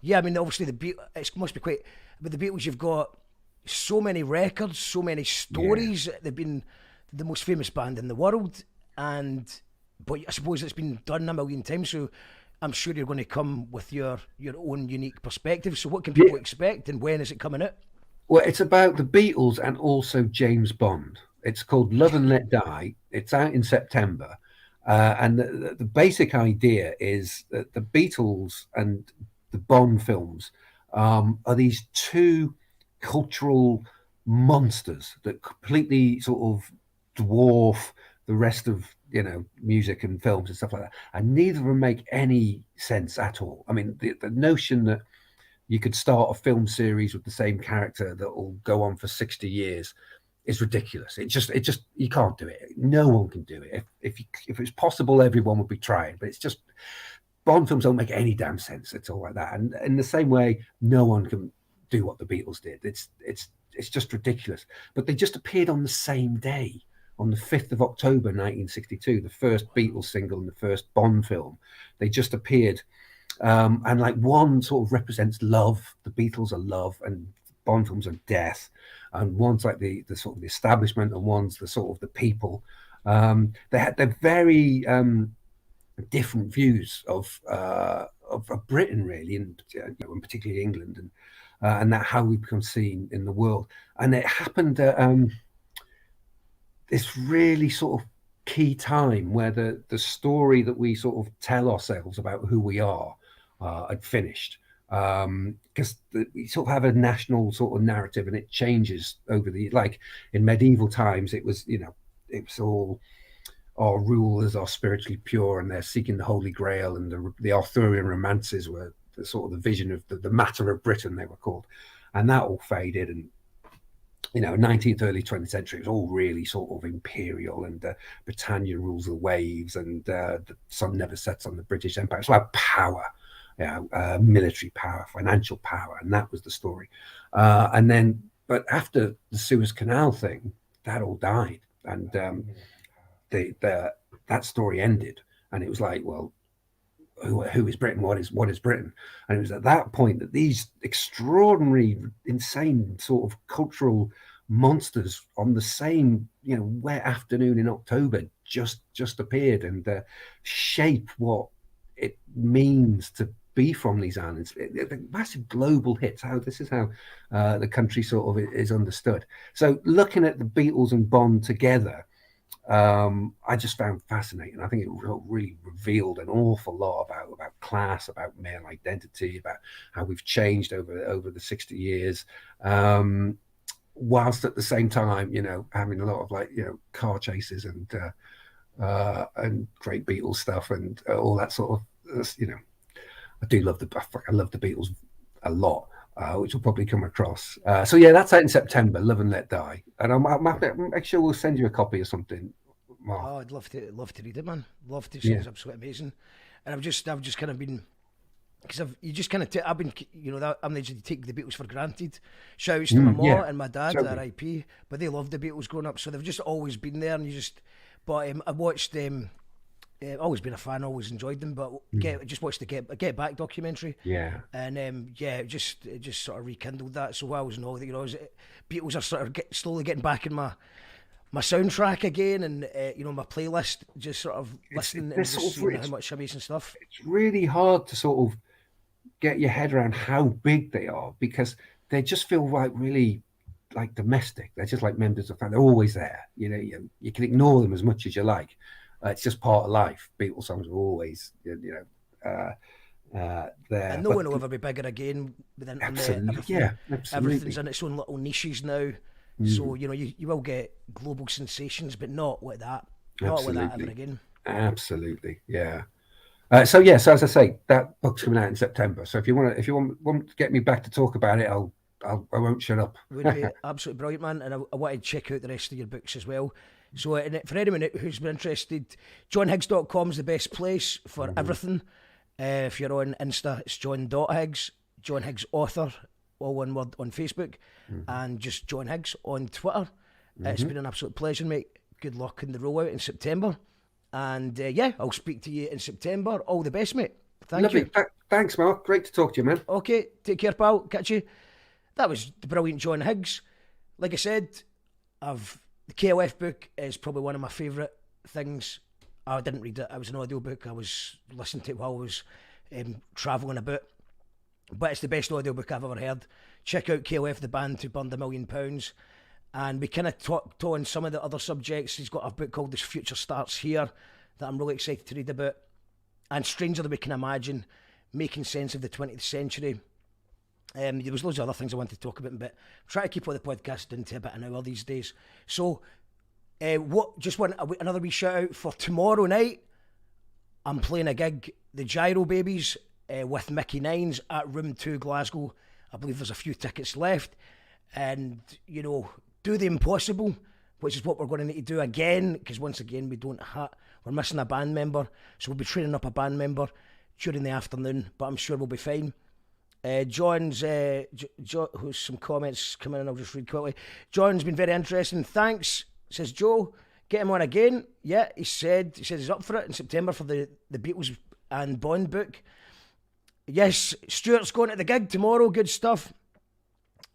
Speaker 3: yeah, I mean, obviously it must be quite. With the Beatles, you've got so many records, so many stories. Yeah. They've been the most famous band in the world, but I suppose it's been done a million times. So I'm sure you're going to come with your own unique perspective. So what can people expect, and when is it coming out?
Speaker 4: Well, it's about the Beatles and also James Bond. It's called Love and Let Die. It's out in September. And the basic idea is that the Beatles and the Bond films are these two cultural monsters that completely sort of dwarf the rest of, music and films and stuff like that. And neither of them make any sense at all. I mean, the notion that you could start a film series with the same character that will go on for 60 years is ridiculous. It just you can't do it. No one can do it. If it's possible, everyone would be trying. But it's just, Bond films don't make any damn sense. It's all like that. And in the same way, no one can do what the Beatles did. It's just ridiculous. But they just appeared on the same day, on the 5th of October 1962, the first Beatles single and the first Bond film. They just appeared. And like one sort of represents love, the Beatles are love, and Bond films are death, and one's like the sort of the establishment, and one's the sort of the people. They're very different views of Britain, really, and particularly England, and that how we become seen in the world. And it happened at this really sort of key time where the story that we sort of tell ourselves about who we are had finished, because we sort of have a national sort of narrative, and it changes over like in medieval times. It was it's all our rulers are spiritually pure and they're seeking the Holy Grail, and the Arthurian romances were the sort of the vision of the matter of Britain, they were called, and that all faded. And 19th, early 20th century, it was all really sort of imperial, and Britannia rules the waves, and the sun never sets on the British Empire. It's about power, military power, financial power, and that was the story. But after the Suez Canal thing, that all died, and that story ended, and it was like, well, who is Britain? What is Britain? And it was at that point that these extraordinary, insane sort of cultural monsters on the same, wet afternoon in October just appeared, and shape what it means to be from these islands. Massive global hits. This is how the country sort of is understood. So looking at the Beatles and Bond together, I just found fascinating. I think it really revealed an awful lot about class, about male identity, about how we've changed over the 60 years, whilst at the same time, having a lot of car chases and great Beatles stuff and all that sort of, I love the Beatles a lot. Which will probably come across. So yeah, that's out in September, Love and Let Die. And I'll make sure we'll send you a copy or something, Mark.
Speaker 3: Oh, I'd love to read it, man. Love to see. It's absolutely amazing. And I've just kind of been, because I've been, I'm the to take the Beatles for granted. Shouts to my mom and my dad, totally. R.I.P. But they loved the Beatles growing up, so they've just always been there. And but I watched them. Always been a fan, always enjoyed them, but just watched the Get Back documentary. Yeah. And it just sort of rekindled that. So I always know that Beatles are sort of slowly getting back in my soundtrack again, and my playlist, just sort of listening and just seeing how much amazing stuff.
Speaker 4: It's really hard to sort of get your head around how big they are, because they just feel really like domestic. They're just like members of family. They're always there. You can ignore them as much as you like. It's just part of life. Beatles songs are always, there.
Speaker 3: And no one will ever be bigger again with the internet.
Speaker 4: Absolutely.
Speaker 3: Everything's in its own little niches now. So, you will get global sensations, but not like that. Not like that ever again.
Speaker 4: Absolutely, yeah. So as I say, that book's coming out in September. So if you want to get me back to talk about it, I won't shut up.
Speaker 3: It would be absolutely brilliant, man. And I want to check out the rest of your books as well. So for anyone who's been interested, johnhiggs.com is the best place for everything. If you're on Insta, it's John.Higgs, John Higgs author, all one word on Facebook, and just John Higgs on Twitter. It's been an absolute pleasure, mate. Good luck in the rollout in September. And yeah, I'll speak to you in September. All the best, mate. Thank you.
Speaker 4: Thanks, Mark. Great to talk to you, man.
Speaker 3: Okay, take care, pal. Catch you. That was the brilliant John Higgs. Like I said, the KLF book is probably one of my favourite things. I didn't read it. It was an audio book. I was listening to it while I was travelling a bit. But it's the best audio book I've ever heard. Check out KLF, the band who burned £1 million. And we kind of talked on some of the other subjects. He's got a book called This Future Starts Here that I'm really excited to read about. And Stranger Than We Can Imagine, Making Sense of the 20th Century. There was loads of other things I wanted to talk about, but try to keep all the podcast into about an hour these days. So, just want another wee shout out for tomorrow night. I'm playing a gig, the Gyro Babies, with Mickey Nines at Room 2 Glasgow. I believe there's a few tickets left. And, you know, do the impossible, which is what we're going to need to do again, because once again, we're missing a band member. So we'll be training up a band member during the afternoon, but I'm sure we'll be fine. John's, who's some comments coming in, I'll just read quickly. John's been very interesting. Thanks, says Joe. Get him on again. Yeah, he said he's up for it in September for the Beatles and Bond book. Yes, Stuart's going to the gig tomorrow. Good stuff.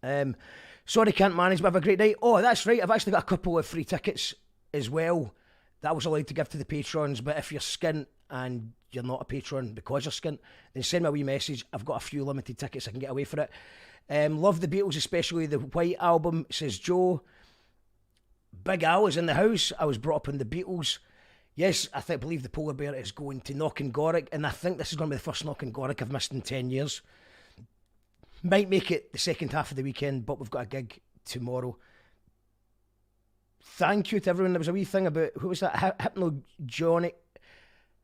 Speaker 3: Sorry, can't manage, but have a great night. Oh, that's right. I've actually got a couple of free tickets as well that I was allowed to give to the patrons. But if you're skint and you're not a patron because you're skint, then send me a wee message. I've got a few limited tickets. I can get away for it. Love the Beatles, especially the White Album, says Joe. Big Al is in the house. I was brought up in the Beatles. Yes, I believe the Polar Bear is going to Knockengorrick, and I think this is going to be the first Knockengorrick I've missed in 10 years. Might make it the second half of the weekend, but we've got a gig tomorrow. Thank you to everyone. There was a wee thing about, who was that?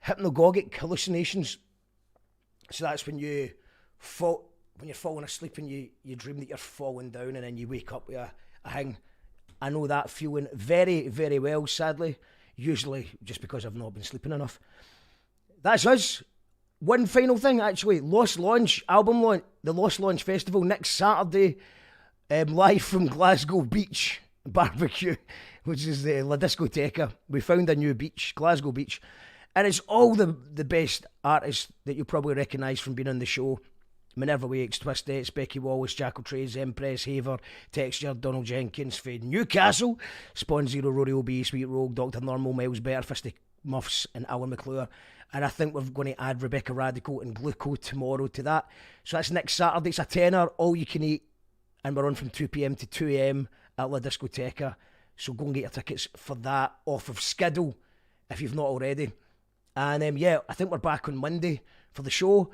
Speaker 3: Hypnagogic hallucinations. So that's when you're falling asleep and you dream that you're falling down and then you wake up with a hang. I know that feeling very, very well, sadly. Usually just because I've not been sleeping enough. That's us. One final thing, actually. Lost Launch, album launch, the Lost Launch Festival next Saturday, live from Glasgow Beach Barbecue, which is the La Discoteca. We found a new beach, Glasgow Beach, and it's all the best artists that you'll probably recognise from being on the show. Minerva Wakes, Twistettes, Becky Wallace, Jackal Trays, Empress, Haver, Texture, Donald Jenkins, Fade Newcastle, Spawn Zero, Rory O.B., Sweet Rogue, Dr. Normal, Miles Better, Fisty Muffs, and Alan McClure. And I think we're going to add Rebecca Radical and Gluco tomorrow to that. So that's next Saturday. It's a tenner, all you can eat. And we're on from 2 p.m. to 2 a.m. at La Discoteca. So go and get your tickets for that off of Skiddle if you've not already. And yeah, I think we're back on Monday for the show.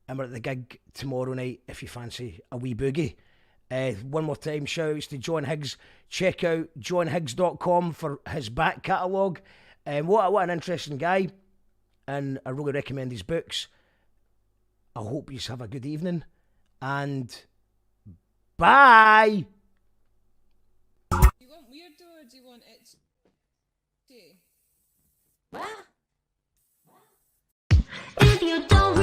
Speaker 3: And we're at the gig tomorrow night if you fancy a wee boogie. One more time, shout outs to John Higgs. Check out johnhiggs.com for his back catalogue. What an interesting guy. And I really recommend his books. I hope you have a good evening. And bye!
Speaker 5: Do you want weirdo or do you want it?
Speaker 2: If you don't